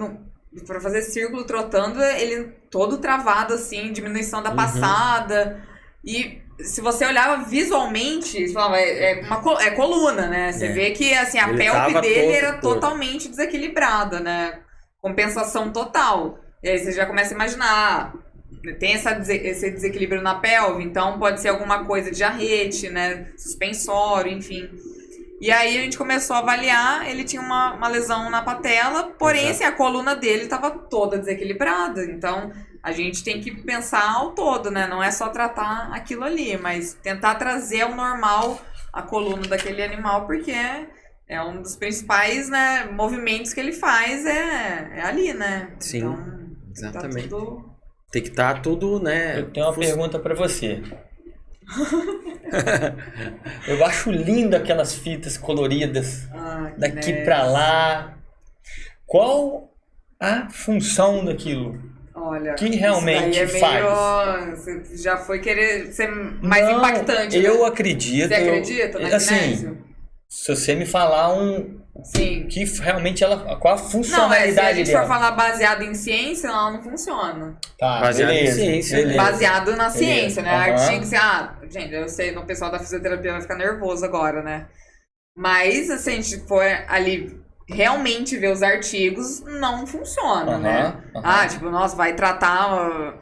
pra fazer círculo trotando, ele todo travado assim, diminuição da passada, e se você olhava visualmente, você falava, é coluna, né, você vê que assim, a Ele pelve tava dele todo era torto. totalmente desequilibrada, né, compensação total, e aí você já começa a imaginar, tem esse desequilíbrio na pelve, então pode ser alguma coisa de arrete, né, suspensório, enfim. E aí a gente começou a avaliar, ele tinha uma lesão na patela, porém assim, a coluna dele estava toda desequilibrada, então a gente tem que pensar ao todo, né, não é só tratar aquilo ali, mas tentar trazer ao normal a coluna daquele animal, porque é um dos principais, né, movimentos que ele faz é ali, né. Sim, então, exatamente. Tá tudo... Tem que estar tudo, né? Eu tenho uma pergunta pra você. Eu acho lindo aquelas fitas coloridas daqui pra lá. Qual a função daquilo? Olha, Que realmente isso daí é meio... Você já foi querer ser mais Não, impactante, eu né? acredito. Você acredita na assim, kinésio? se você me falar Sim. que realmente qual a Não, se funcionalidade a gente dela. for falar baseado em ciência, ela não funciona. Tá, Baseado em beleza, ciência, beleza. Baseado na ciência, né? Aham. Artigos, gente, eu sei, o pessoal da fisioterapia vai ficar nervoso agora, né? Mas, se a gente for ali realmente ver os artigos, não funciona, né? Aham. Tipo, nossa, vai tratar...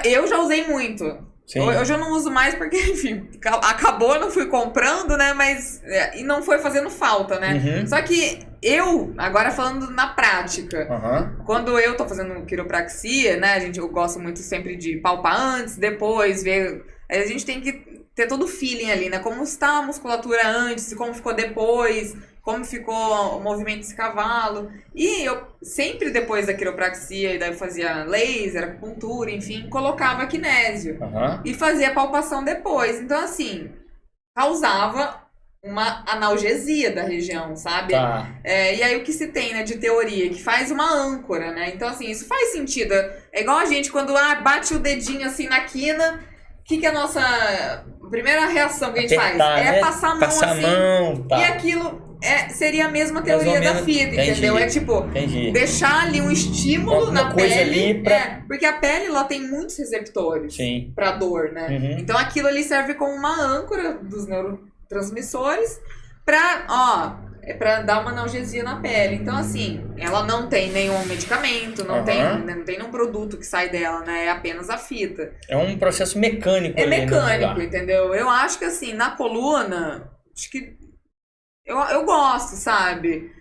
Eu já usei muito. Sim. Hoje eu não uso mais porque, enfim, acabou, não fui comprando, né? Mas. E não foi fazendo falta, né? Uhum. Só que eu, agora falando na prática, Aham. quando eu tô fazendo quiropraxia, né? Eu gosto muito sempre de palpar antes, depois, ver. A gente tem que ter todo o feeling ali, né? Como está a musculatura antes, como ficou depois, como ficou o movimento desse cavalo. E eu sempre depois da quiropraxia, e daí eu fazia laser, acupuntura, enfim, colocava kinésio. Aham. E fazia a palpação depois. Então, assim, causava uma analgesia da região, sabe? Tá. E aí o que se tem, né, de teoria, que faz uma âncora, né? Então, assim, isso faz sentido. É igual a gente quando bate o dedinho assim na quina, o que é a nossa primeira reação que a gente Apertar, faz? É né? passar a mão Passar assim. a mão, tá. E aquilo seria a mesma Mais ou teoria da menos, fita, entendi. entendeu? É tipo, Entendi. deixar ali um estímulo Alguma na coisa pele. ali pra- Porque a pele, ela tem muitos receptores Sim. pra dor, né? Uhum. Então aquilo ali serve como uma âncora dos neurotransmissores pra dar uma analgesia na pele. Então, assim, ela não tem nenhum medicamento, não Aham. tem nenhum produto que sai dela, né? É apenas a fita. É um processo mecânico. É ali no mecânico, lugar. entendeu? Eu acho que, assim, na coluna, acho que eu gosto, sabe?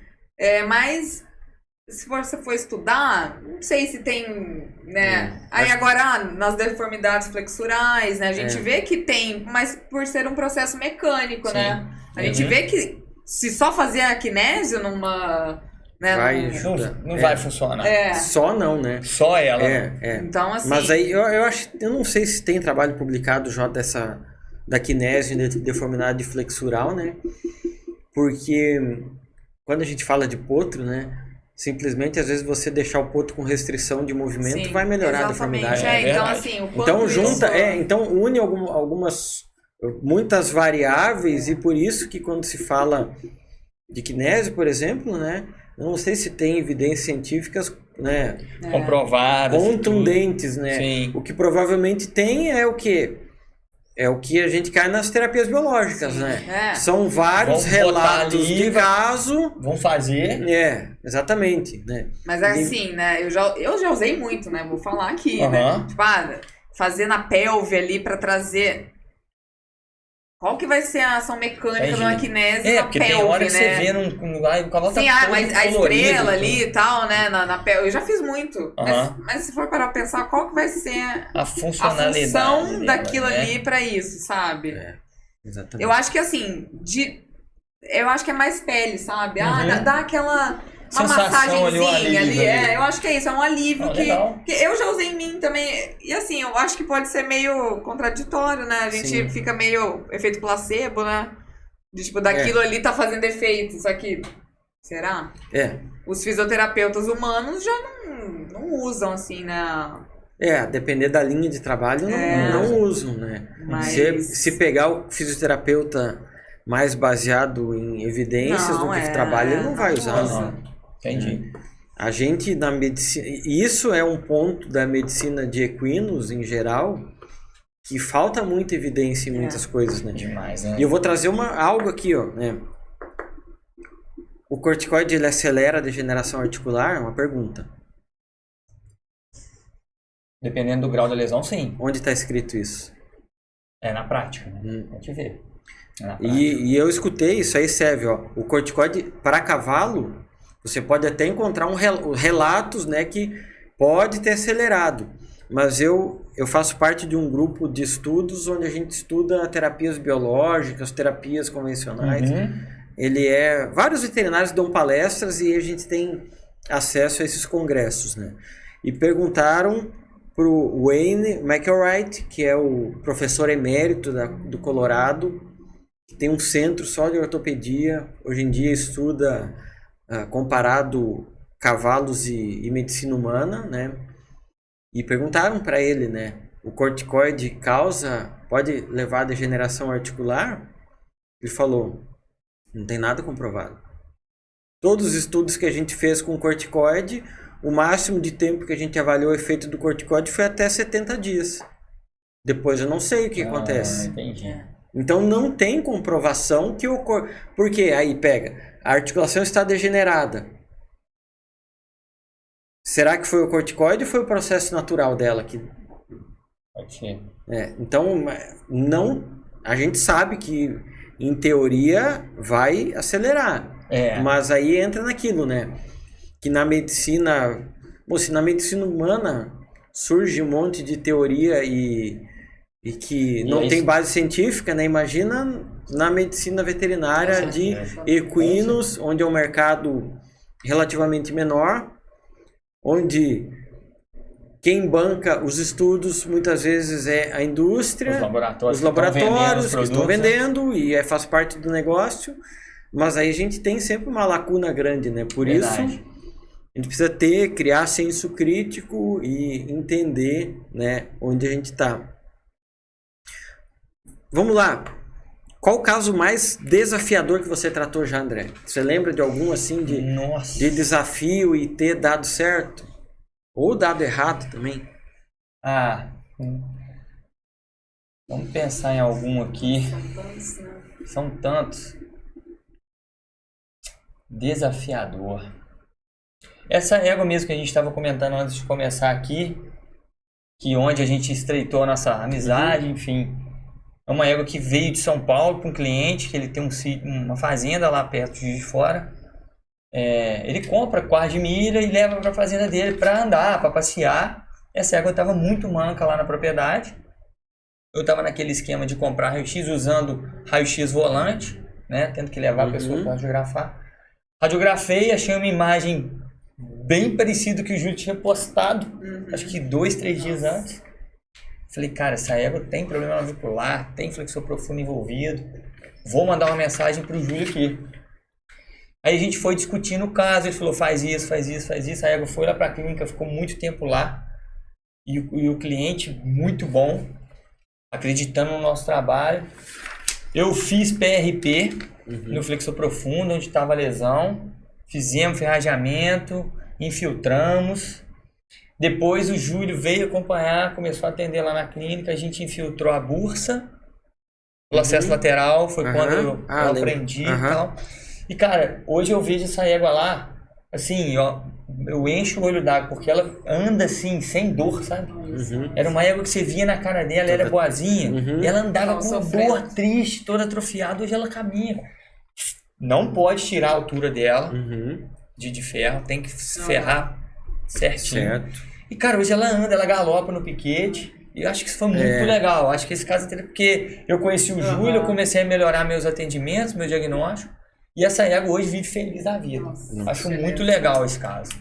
Mas se você for estudar, não sei se tem, né? Aí agora, nas deformidades flexurais, né? A gente vê que tem, mas por ser um processo mecânico, Sim. né? A gente Uhum. vê que se só fazer a kinésio numa... Né, Vai num- Não vai funcionar. Só não, né? Só ela. né? Então, assim... Mas aí eu não sei se tem trabalho publicado já da kinésio e deformidade flexural, né? Porque quando a gente fala de potro, né? Simplesmente, às vezes, você deixar o potro com restrição de movimento Sim, vai melhorar a exatamente. deformidade. Então, verdade. assim, o quanto Então isso... então une muitas variáveis e por isso que quando se fala de kinésio, por exemplo, né? Eu não sei se tem evidências científicas, né? Comprovadas. e Contundentes, tudo. né? Sim. O que provavelmente tem é o quê? É o que a gente cai nas terapias biológicas, né? São vários Vamos botar relatos ali, de caso. Vão fazer. Exatamente, né? Mas assim, né? Eu já usei muito, né? Vou falar aqui, né? Aham. Tipo, fazer na pelve ali pra trazer... Qual que vai ser a ação mecânica Entendi. de uma kinese na Porque pelve, tem hora que né? você vê o cavalo Sim, tá todo mas a colorido, estrela tudo. ali e tal, né? Na pelve. Eu já fiz muito. Aham. Mas se for parar pra pensar, qual que vai ser A a funcionalidade função dela, daquilo né? ali pra isso, sabe? Exatamente. Eu acho que assim, eu acho que é mais pele, sabe? Uhum. Dá aquela. Uma Sensação ali, um massagenzinha alívio ali. ali. Eu acho que é isso, é um alívio Legal. que eu já usei em mim também. E assim, eu acho que pode ser meio contraditório, né? A gente Sim. fica meio efeito placebo, né? De tipo, daquilo ali tá fazendo efeito. Só que, será? Os fisioterapeutas humanos já não usam assim, né? Depender da linha de trabalho, não usam, né? Mas- Se pegar o fisioterapeuta mais baseado em evidências do que trabalho, ele não vai usar, usa. né? Entendi. A gente na medicina, isso é um ponto da medicina de equinos em geral, que falta muita evidência em muitas coisas, né? Demais, né? E eu vou trazer algo aqui, ó, né? O corticoide, ele acelera a degeneração articular? É uma pergunta. Dependendo do grau da lesão, sim. Onde está escrito isso? É na prática, né? A gente vê. É na prática. E eu escutei, isso aí serve, ó. O corticoide para cavalo, você pode até encontrar relatos, né, que pode ter acelerado. Mas eu faço parte de um grupo de estudos onde a gente estuda terapias biológicas, terapias convencionais. Vários veterinários dão palestras e a gente tem acesso a esses congressos, né? E perguntaram para o Wayne McElwright, que é o professor emérito do Colorado, que tem um centro só de ortopedia, hoje em dia estuda comparado cavalos e medicina humana, né? E perguntaram para ele, né? O corticoide pode levar à degeneração articular? Ele falou, não tem nada comprovado. Todos os estudos que a gente fez com corticoide, o máximo de tempo que a gente avaliou o efeito do corticoide foi até 70 dias. Depois eu não sei o que acontece. Entendi. Então não tem comprovação que ocorre. Porque aí pega, a articulação está degenerada. Será que foi o corticoide ou foi o processo natural dela que... Pode ser. Então, a gente sabe que, em teoria, vai acelerar. Mas aí entra naquilo, né? Que na medicina... se na medicina humana surge um monte de teoria e que não tem base científica, né? Imagina na medicina veterinária de equinos, onde é um mercado relativamente menor, onde quem banca os estudos muitas vezes é a indústria, os laboratórios que estão vendendo e faz parte do negócio, mas aí a gente tem sempre uma lacuna grande, né? Por isso a gente precisa criar senso crítico e entender, né, onde a gente está. Vamos lá. Qual o caso mais desafiador que você tratou já, André? Você lembra de algum assim de desafio e ter dado certo? Ou dado errado também? Vamos pensar em algum aqui. São tantos. Desafiador. Essa égua mesmo que a gente estava comentando antes de começar aqui, que onde a gente estreitou a nossa amizade, enfim. É uma égua que veio de São Paulo para um cliente, que ele tem uma fazenda lá perto de Juiz de Fora. Ele compra quarto de milha e leva para a fazenda dele para andar, para passear. Essa égua estava muito manca lá na propriedade. Eu estava naquele esquema de comprar raio-x usando raio-x volante, né? Tendo que levar a pessoa para radiografar. Radiografei, achei uma imagem bem parecida que o Júlio tinha postado, acho que 2, 3 dias antes. Falei, cara, essa égua tem problema navicular, tem flexor profundo envolvido. Vou mandar uma mensagem pro Júlio aqui. Aí a gente foi discutindo o caso, ele falou, faz isso, faz isso, faz isso. A égua foi lá pra clínica, ficou muito tempo lá. E o cliente, muito bom, acreditando no nosso trabalho. Eu fiz PRP no flexor profundo, onde estava a lesão. Fizemos ferrageamento, infiltramos. Depois o Júlio veio acompanhar, começou a atender lá na clínica, a gente infiltrou a bursa. O acesso lateral foi quando eu aprendi e tal. E cara, hoje eu vejo essa égua lá, assim, ó, eu encho o olho d'água, porque ela anda assim, sem dor, sabe? Era uma égua que você via na cara dela, ela era boazinha, e ela andava com dor, triste, toda atrofiada, hoje ela caminha. Não pode tirar a altura dela de ferro, tem que ferrar certinho. Certo. E, cara, hoje ela anda, ela galopa no piquete. E eu acho que isso foi muito legal. Acho que esse caso é porque eu conheci o Júlio, eu comecei a melhorar meus atendimentos, meu diagnóstico. E essa égua hoje vive feliz da vida. Acho muito legal esse caso.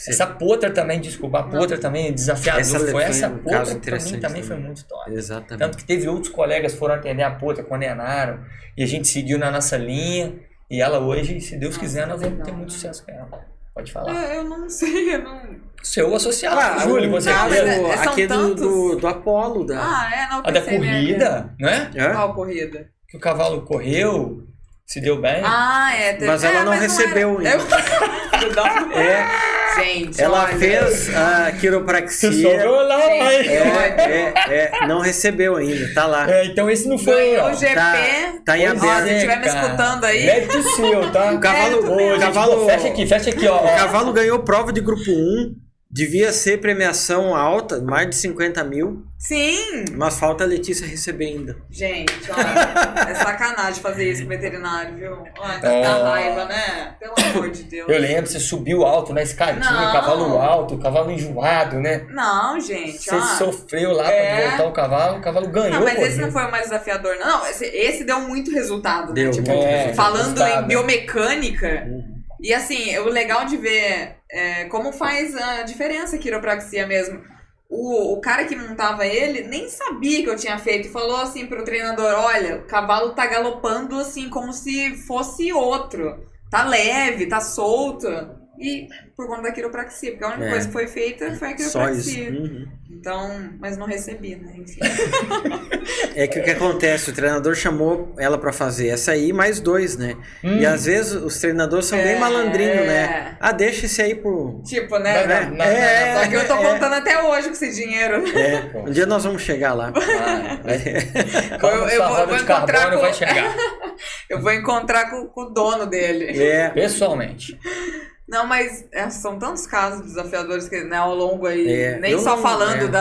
Essa potra também, desculpa, a potra também desafiador. Essa potra pra mim também foi muito top. Exatamente. Tanto que teve outros colegas que foram atender a potra, condenaram. E a gente seguiu na nossa linha. E ela hoje, se Deus quiser, nós vamos ter muito sucesso com ela. Pode falar. Eu não sei, eu não... Seu associado, Júlio, com certeza. Aqui do Apolo. Não, a da corrida, né? Qual corrida? Que o cavalo correu, se deu bem. Mas ela não recebeu ainda. Gente, ela fez a quiropraxia. Você só lá, não recebeu ainda, tá lá. Então esse não foi. O GP. Tá em aberto. Se estiver me escutando aí. Mérito seu, tá? O cavalo. Fecha aqui, ó. O cavalo ganhou prova de grupo 1. Devia ser premiação alta, mais de 50 mil. Sim! Mas falta a Letícia receber ainda. Gente, olha, é sacanagem fazer isso com o veterinário, viu? Olha, dá raiva, né? Pelo amor de Deus. Eu lembro, você subiu alto na escadinha, cavalo alto, cavalo enjoado, né? Não, gente. Você sofreu lá pra voltar o cavalo ganhou. Não, mas esse não foi o mais desafiador, não. Esse deu muito resultado, né? Deu, tipo, falando em biomecânica. E assim, o legal de ver como faz a diferença a quiropraxia mesmo. O cara que montava ele nem sabia que eu tinha feito e falou assim pro treinador, olha, o cavalo tá galopando assim como se fosse outro. Tá leve, tá solto. E por conta da quiropraxia, porque a única coisa que foi feita foi a quiropraxia. Só isso. Então, mas não recebi, né? Enfim. É que o que acontece, o treinador chamou ela pra fazer essa aí mais 2, né? E às vezes os treinadores são bem malandrinhos, né? Deixa esse aí pro... Tipo, né? Só que eu tô contando até hoje com esse dinheiro. Um dia nós vamos chegar lá. Eu vou encontrar com... vai chegar. Eu vou encontrar com o dono dele. Pessoalmente. Não, mas são tantos casos desafiadores que, né, ao longo aí, nem eu só não, falando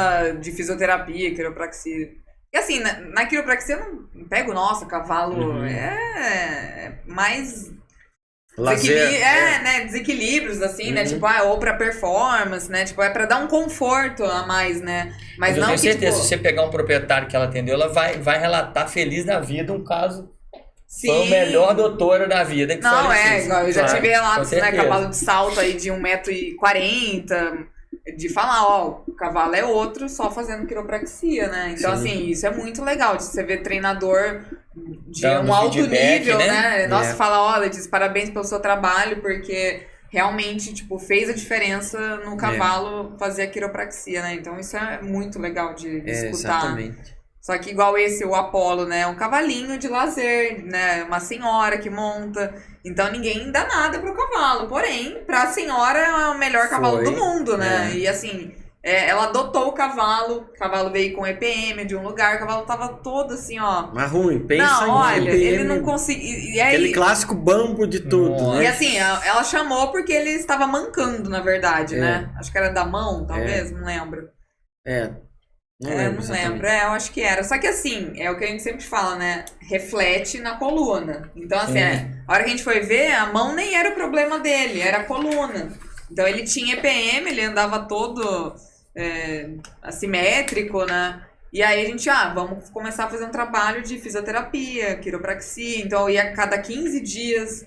de fisioterapia, quiropraxia. E assim, na quiropraxia eu não pego, nossa, cavalo mais... Lazer, né, desequilíbrios, assim, né, tipo, ou pra performance, né, tipo, é pra dar um conforto a mais, né, mas eu não tenho certeza, tipo... se você pegar um proprietário que ela atendeu, ela vai relatar feliz da vida um caso... Sim. Foi o melhor doutora da vida que não, faleceu. igual eu já tive relatos, né, cavalo de salto aí de 1,40 m, de falar, o cavalo é outro só fazendo quiropraxia, né? Então, assim, isso é muito legal, de você ver treinador de um alto nível, né? Nossa, fala, olha, diz parabéns pelo seu trabalho, porque realmente, tipo, fez a diferença no cavalo fazer a quiropraxia, né? Então, isso é muito legal de escutar. Exatamente. Só que igual o Apolo, né? Um cavalinho de lazer, né? Uma senhora que monta. Então ninguém dá nada pro cavalo. Porém, pra senhora é o melhor cavalo do mundo, né? E assim, ela adotou o cavalo veio com EPM de um lugar, o cavalo tava todo assim, ó. Mas ruim, pensa em olha, EPM, ele não conseguia. Aquele clássico bambo de tudo, né? E assim, ela chamou porque ele estava mancando, na verdade, né? Acho que era da mão, talvez, não lembro. Não lembro. Eu acho que era. Só que assim, é o que a gente sempre fala, né? Reflete na coluna. Então, assim, a hora que a gente foi ver, a mão nem era o problema dele, era a coluna. Então, ele tinha EPM, ele andava todo assimétrico, né? E aí a gente, vamos começar a fazer um trabalho de fisioterapia, quiropraxia. Então, eu ia a cada 15 dias.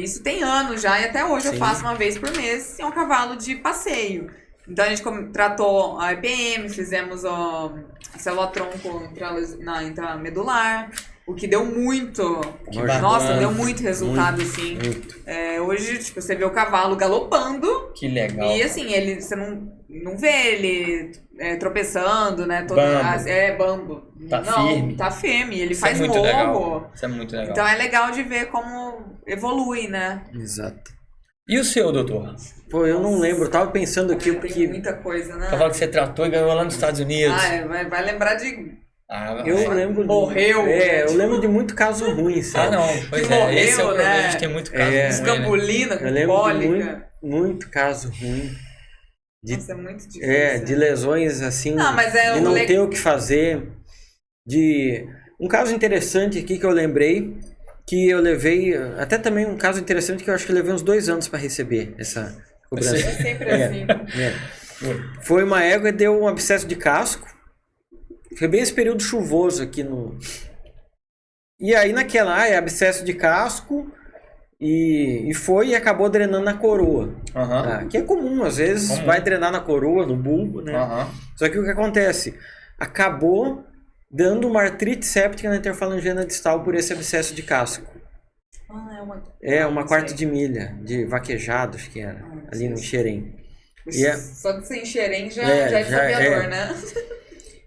Isso tem anos já, e até hoje eu faço uma vez por mês. É um cavalo de passeio. Então a gente tratou a EPM, fizemos a célula-tronco intramedular, o que deu muito. Nossa, deu muito resultado, assim. Hoje, tipo, você vê o cavalo galopando. Que legal. E assim, você não vê ele tropeçando, né? Bambo. Firme. Tá firme. Ele Isso faz muito morro. legal. Isso é muito legal. Então é legal de ver como evolui, né? Exato. E o seu, doutor? Pô, eu não lembro, eu tava pensando aqui porque... Tem muita coisa, né? Cavalo que você tratou e ganhou lá nos Estados Unidos. Vai lembrar de Eu lembro. Morreu. Eu lembro de muito caso ruim, sabe? não. Pois morreu, esse é o problema, né? a gente tem muito caso ruim, Escambulina, Eu com lembro de cólica. muito caso ruim. Nossa, é muito difícil. De lesões assim, Não, mas de não ter o que fazer. Um caso interessante aqui que eu lembrei, que eu levei, até também um caso interessante que eu acho que eu levei uns 2 anos para receber essa cobrança. É sempre assim. Foi uma égua e deu um abscesso de casco. Foi bem esse período chuvoso aqui no... E aí naquela, abscesso de casco e acabou drenando na coroa. Que é comum, às vezes vai drenar na coroa, no bulbo, né? Só que o que acontece? Acabou dando uma artrite séptica na interfalangiana distal por esse abscesso de casco. Uma quarta de milha de vaquejado, acho que era, ali no Xerém. Só de ser em Xerém já é desafiador, né?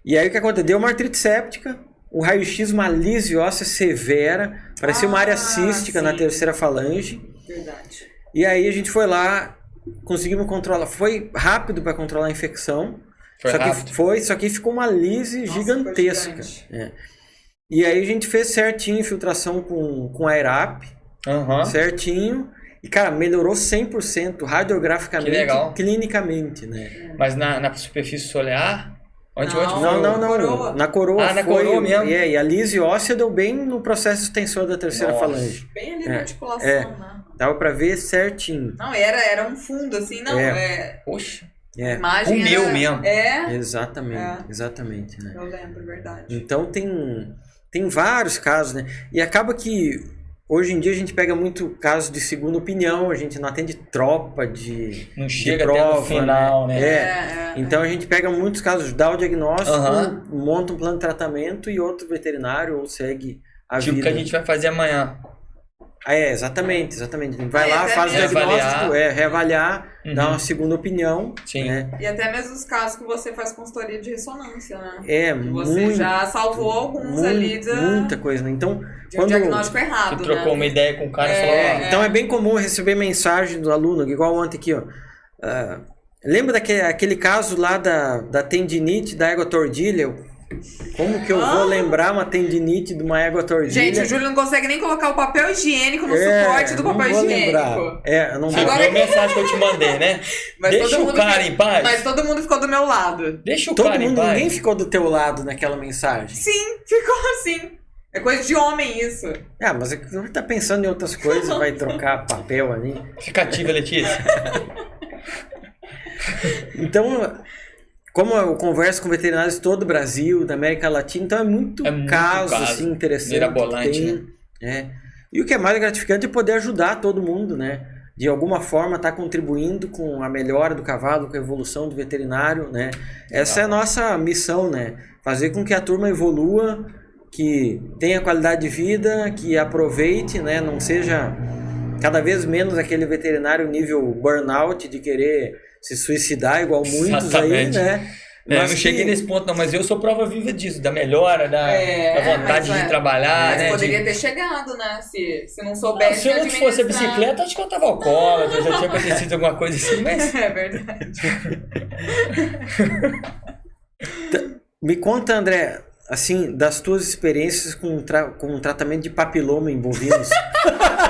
E aí o que aconteceu? Deu uma artrite séptica, um raio-x, uma lise óssea severa, parecia uma área cística na terceira falange. Verdade. E aí a gente foi lá, conseguimos controlar, foi rápido para controlar a infecção. Só que ficou uma lise gigantesca. E aí a gente fez certinho infiltração com a ERAP, certinho. E, cara, melhorou 100% radiograficamente e clinicamente, né? Mas na superfície solar... Onde Não. Na coroa na coroa mesmo. E a lise óssea deu bem no processo extensor da terceira falange. Bem ali na articulação, né? Dava pra ver certinho. Não, era um fundo, assim, não. Poxa. Imagem o meu mesmo. Exatamente, né? Eu lembro, verdade. Então tem vários casos, né? E acaba que hoje em dia a gente pega muito caso de segunda opinião, a gente não atende tropa não chega prova, até no final, né? Então a gente pega muitos casos, dá o diagnóstico, monta um plano de tratamento e outro veterinário ou segue a vida. Tipo o que a gente vai fazer amanhã. Exatamente. A gente vai lá, faz o diagnóstico, reavaliar, dá uma segunda opinião. Sim. Né? E até mesmo os casos que você faz consultoria de ressonância, né? Você já salvou alguns ali muita coisa, né? Então, quando o diagnóstico errado, você trocou uma ideia com o cara e falou... Então é bem comum receber mensagem do aluno, igual ontem aqui, ó. Lembra daquele caso lá da tendinite da égua tordilha? Como que eu vou lembrar uma tendinite de uma égua tordilha? Gente, o Júlio não consegue nem colocar o papel higiênico no suporte do papel higiênico. Não Você viu a mensagem que eu te mandei, né? Deixa o cara em paz. Mas todo mundo ficou do meu lado. Deixa o cara em paz. Ninguém ficou do teu lado naquela mensagem. Sim, ficou assim. É coisa de homem isso. Mas é que você tá pensando em outras coisas, vai trocar papel ali. Fica ativa, Letícia. Então... Como eu converso com veterinários de todo o Brasil, da América Latina, então é muito caso assim, interessante. Mirabolante, né? E o que é mais gratificante é poder ajudar todo mundo, né? De alguma forma estar contribuindo com a melhora do cavalo, com a evolução do veterinário, né? Essa é a nossa missão, né? Fazer com que a turma evolua, que tenha qualidade de vida, que aproveite, né? Não seja cada vez menos aquele veterinário nível burnout de querer se suicidar igual muitos aí, né? Mas não cheguei nesse ponto não, mas eu sou prova viva disso, da melhora, da vontade de trabalhar, né? Poderia ter chegado, né? Se não soubesse se eu não fosse a bicicleta, acho que eu tava alcoólatra, já tinha acontecido alguma coisa assim, mas... É verdade. Me conta, André, assim, das tuas experiências com tratamento de papiloma em bovinos.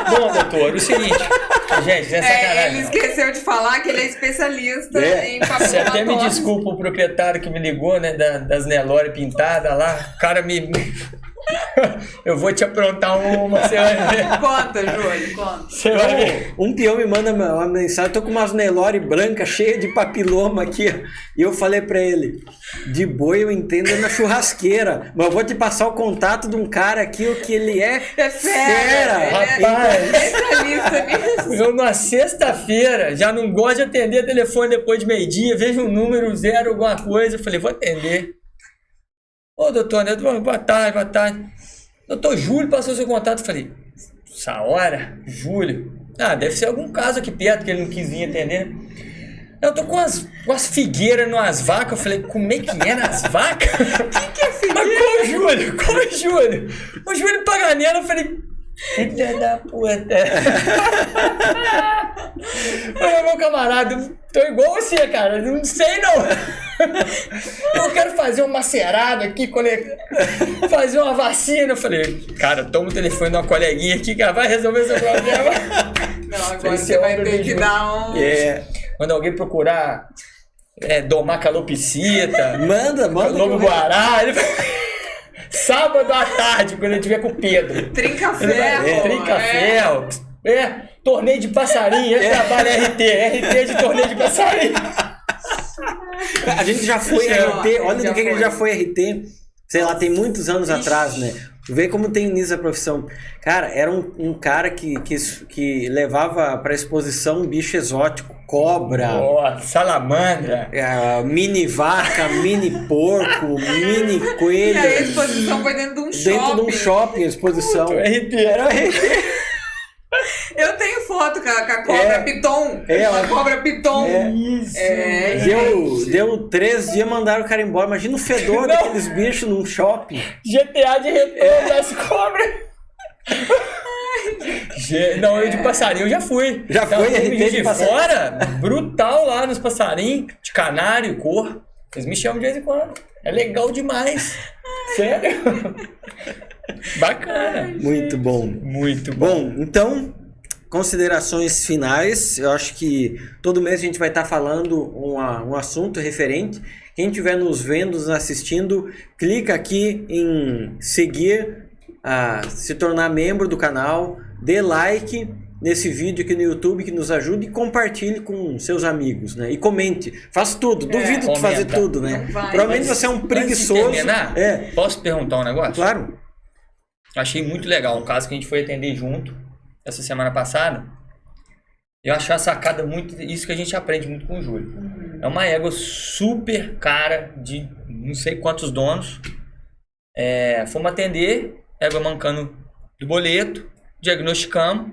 Bom, doutor, o seguinte... Gente, é sacanagem. Ele esqueceu de falar que ele é especialista em papiloma. Você até me desculpa o proprietário que me ligou, né, das Nelore pintadas lá. O cara Eu vou te aprontar uma, você vai ver. Conta, Júlio, conta. Você vai ver. Um peão me manda uma mensagem, tô com umas Nelore brancas cheias de papiloma aqui, e eu falei pra ele, de boi eu entendo na churrasqueira, mas eu vou te passar o contato de um cara aqui, o que ele é fera. Rapaz, especialista nisso. Eu na sexta-feira já não gosto de atender telefone depois de meio-dia, vejo um número 0 alguma coisa, eu falei, vou atender. Ô, doutor, boa tarde. Doutor Júlio passou seu contato. Eu falei, essa hora? Júlio? Deve ser algum caso aqui perto que ele não quis vir atender. Eu tô com umas figueiras nas vacas. Eu falei, como é que é nas vacas? Que é figueira? Mas como Júlio? O Júlio Paganella, eu falei, filha da puta. Olha, meu camarada, tô igual você, cara. Não sei não. Eu quero fazer um macerado aqui, fazer uma vacina. Eu falei, cara, toma o telefone de uma coleguinha aqui que ela vai resolver seu problema. Não, agora você vai ter que dar um... Quando alguém procurar domar calopsita, Manda. lobo guará, sábado à tarde, quando ele estiver com o Pedro. Trinca-ferro. Trinca-ferro. Torneio de passarinho, ele trabalha RT de torneio de passarinho. A gente já foi RT, olha do que a gente já foi RT, sei lá, tem muitos anos atrás, né? Vê como tem nisso a profissão. Cara, era um cara que levava pra exposição um bicho exótico, cobra, salamandra, mini vaca, mini porco, mini coelho. E a exposição foi dentro de um shopping. Dentro de um shopping, a exposição. Era RT. Eu tenho foto com a cobra piton. A cobra piton. Deu 3 dias, mandaram o cara embora. Imagina o fedor daqueles bichos num shopping. GTA de retorno das cobras. Não, eu de passarinho eu já fui. Já foi RT de fora? Brutal lá nos passarinhos. De canário, cor. Eles me chamam de vez em quando. É legal demais. Sério. Bacana. Muito bom. Muito bom. Bom, então, considerações finais. Eu acho que todo mês a gente vai estar falando um assunto referente. Quem estiver nos vendo, nos assistindo, clica aqui em seguir, se tornar membro do canal, dê like nesse vídeo aqui no YouTube que nos ajude e compartilhe com seus amigos, né? E comente. Faça tudo. Duvido de fazer tudo, né? Provavelmente você é um preguiçoso. Posso perguntar um negócio? Claro. Achei muito legal um caso que a gente foi atender junto essa semana passada. Eu achei a sacada muito isso que a gente aprende muito com o Júlio. É uma égua super cara de não sei quantos donos. Fomos atender, égua mancando do boleto, diagnosticamos.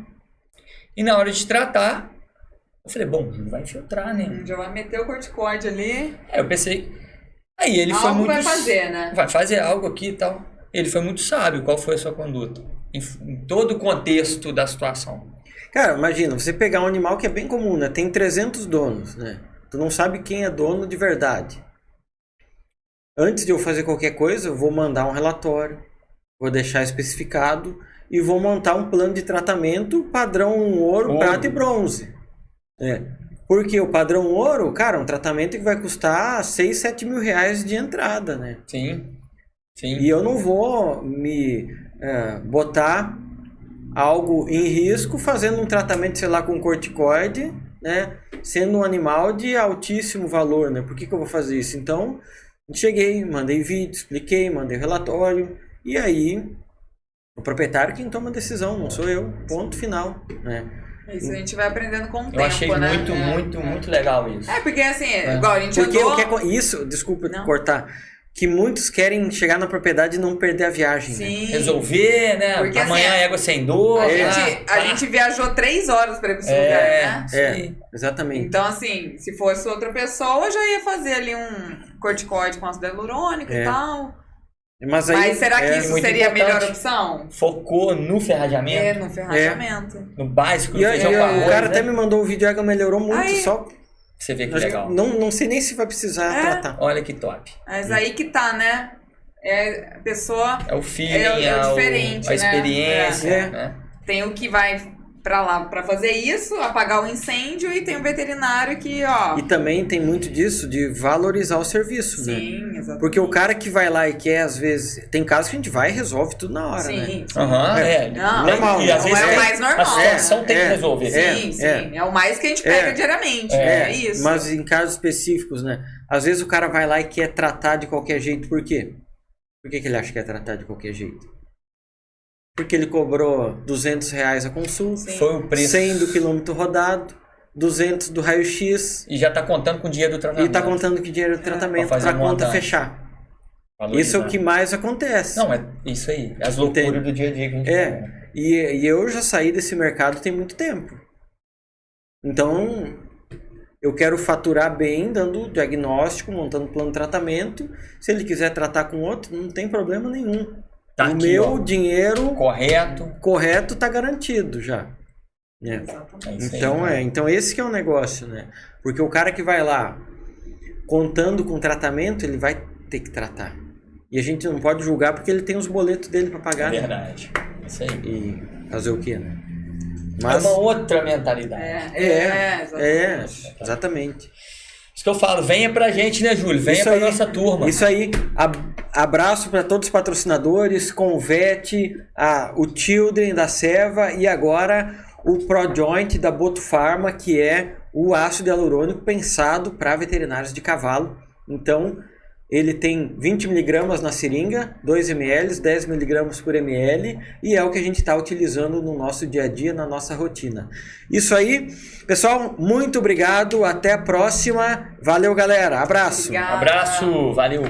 E na hora de tratar, eu falei, bom, o Júlio vai infiltrar, né? Já vai meter o corticoide ali. Eu pensei. Aí ele foi muito. Vai fazer, né? Vai fazer algo aqui e tal. Ele foi muito sábio. Qual foi a sua conduta? Em todo o contexto da situação. Cara, imagina, você pegar um animal que é bem comum, né? Tem 300 donos, né? Tu não sabe quem é dono de verdade. Antes de eu fazer qualquer coisa, eu vou mandar um relatório, vou deixar especificado e vou montar um plano de tratamento padrão ouro, prata e bronze. Porque o padrão ouro, cara, um tratamento que vai custar 6, 7 mil reais de entrada, né? Sim. E eu não vou me botar algo em risco fazendo um tratamento, sei lá, com corticoide, né? Sendo um animal de altíssimo valor, né? Por que eu vou fazer isso? Então, cheguei, mandei vídeo, expliquei, mandei relatório, e aí o proprietário quem toma a decisão, não sou eu, ponto final, né? Isso a gente vai aprendendo com o tempo, eu achei né? muito legal isso. Porque assim, igual a gente andou... Isso, desculpa cortar, que muitos querem chegar na propriedade e não perder a viagem. Sim. Né? Resolver, né? Porque, amanhã assim, a égua sem dor. A gente viajou 3 horas para ir pra esse lugar, né? Exatamente. Então, assim, se fosse outra pessoa, já ia fazer ali um corticoide com ácido hialurônico e tal. Mas será que isso seria a melhor opção? Focou no ferrajamento. No ferrajamento. No básico, no feijão com arroz. O cara até me mandou um vídeo, a água melhorou muito, só... Você vê que legal. Não sei nem se vai precisar tratar. Olha que top. Mas aí que tá, né? A pessoa... É o feeling, é diferente, a experiência. Né? Tem o que vai pra lá pra fazer isso, apagar o incêndio, e tem o veterinário que, E também tem muito disso, de valorizar o serviço, né? Sim, exatamente. Porque o cara que vai lá e quer, às vezes... Tem casos que a gente vai e resolve tudo na hora, né? Sim. Normal. E às vezes é o mais normal. A situação tem que resolver. Sim. É o mais que a gente pega diariamente. É isso. Mas em casos específicos, né? Às vezes o cara vai lá e quer tratar de qualquer jeito. Por quê? Por que ele acha que quer tratar de qualquer jeito? Porque ele cobrou R$200 a consulta. Sim. Foi o preço. 100 do quilômetro rodado. 200 do raio-x. E já tá contando com o dinheiro do tratamento. E tá contando com o dinheiro do tratamento pra conta fechar. Valorizar. Isso é o que mais acontece. Não, é isso aí. As loucuras do dia a dia que a gente tem. E eu já saí desse mercado tem muito tempo. Então, eu quero faturar bem, dando diagnóstico, montando plano de tratamento. Se ele quiser tratar com outro, não tem problema nenhum. Tá o aqui, meu dinheiro correto tá garantido já. Então esse que é o negócio, né? Porque o cara que vai lá contando com tratamento, ele vai ter que tratar. E a gente não pode julgar porque ele tem os boletos dele para pagar. É verdade. Isso aí. E fazer o quê, né? É uma outra mentalidade. Exatamente. Isso que eu falo, venha pra gente, né, Júlio? Venha pra nossa turma. Isso aí. Abraço para todos os patrocinadores, Convet, o Children da Seva e agora o ProJoint da Boto Pharma, que é o ácido hialurônico pensado para veterinários de cavalo. Então, ele tem 20 mg na seringa, 2 ml, 10 mg por ml, e é o que a gente está utilizando no nosso dia a dia, na nossa rotina. Isso aí, pessoal, muito obrigado, até a próxima. Valeu, galera. Abraço. Obrigada. Abraço, valeu.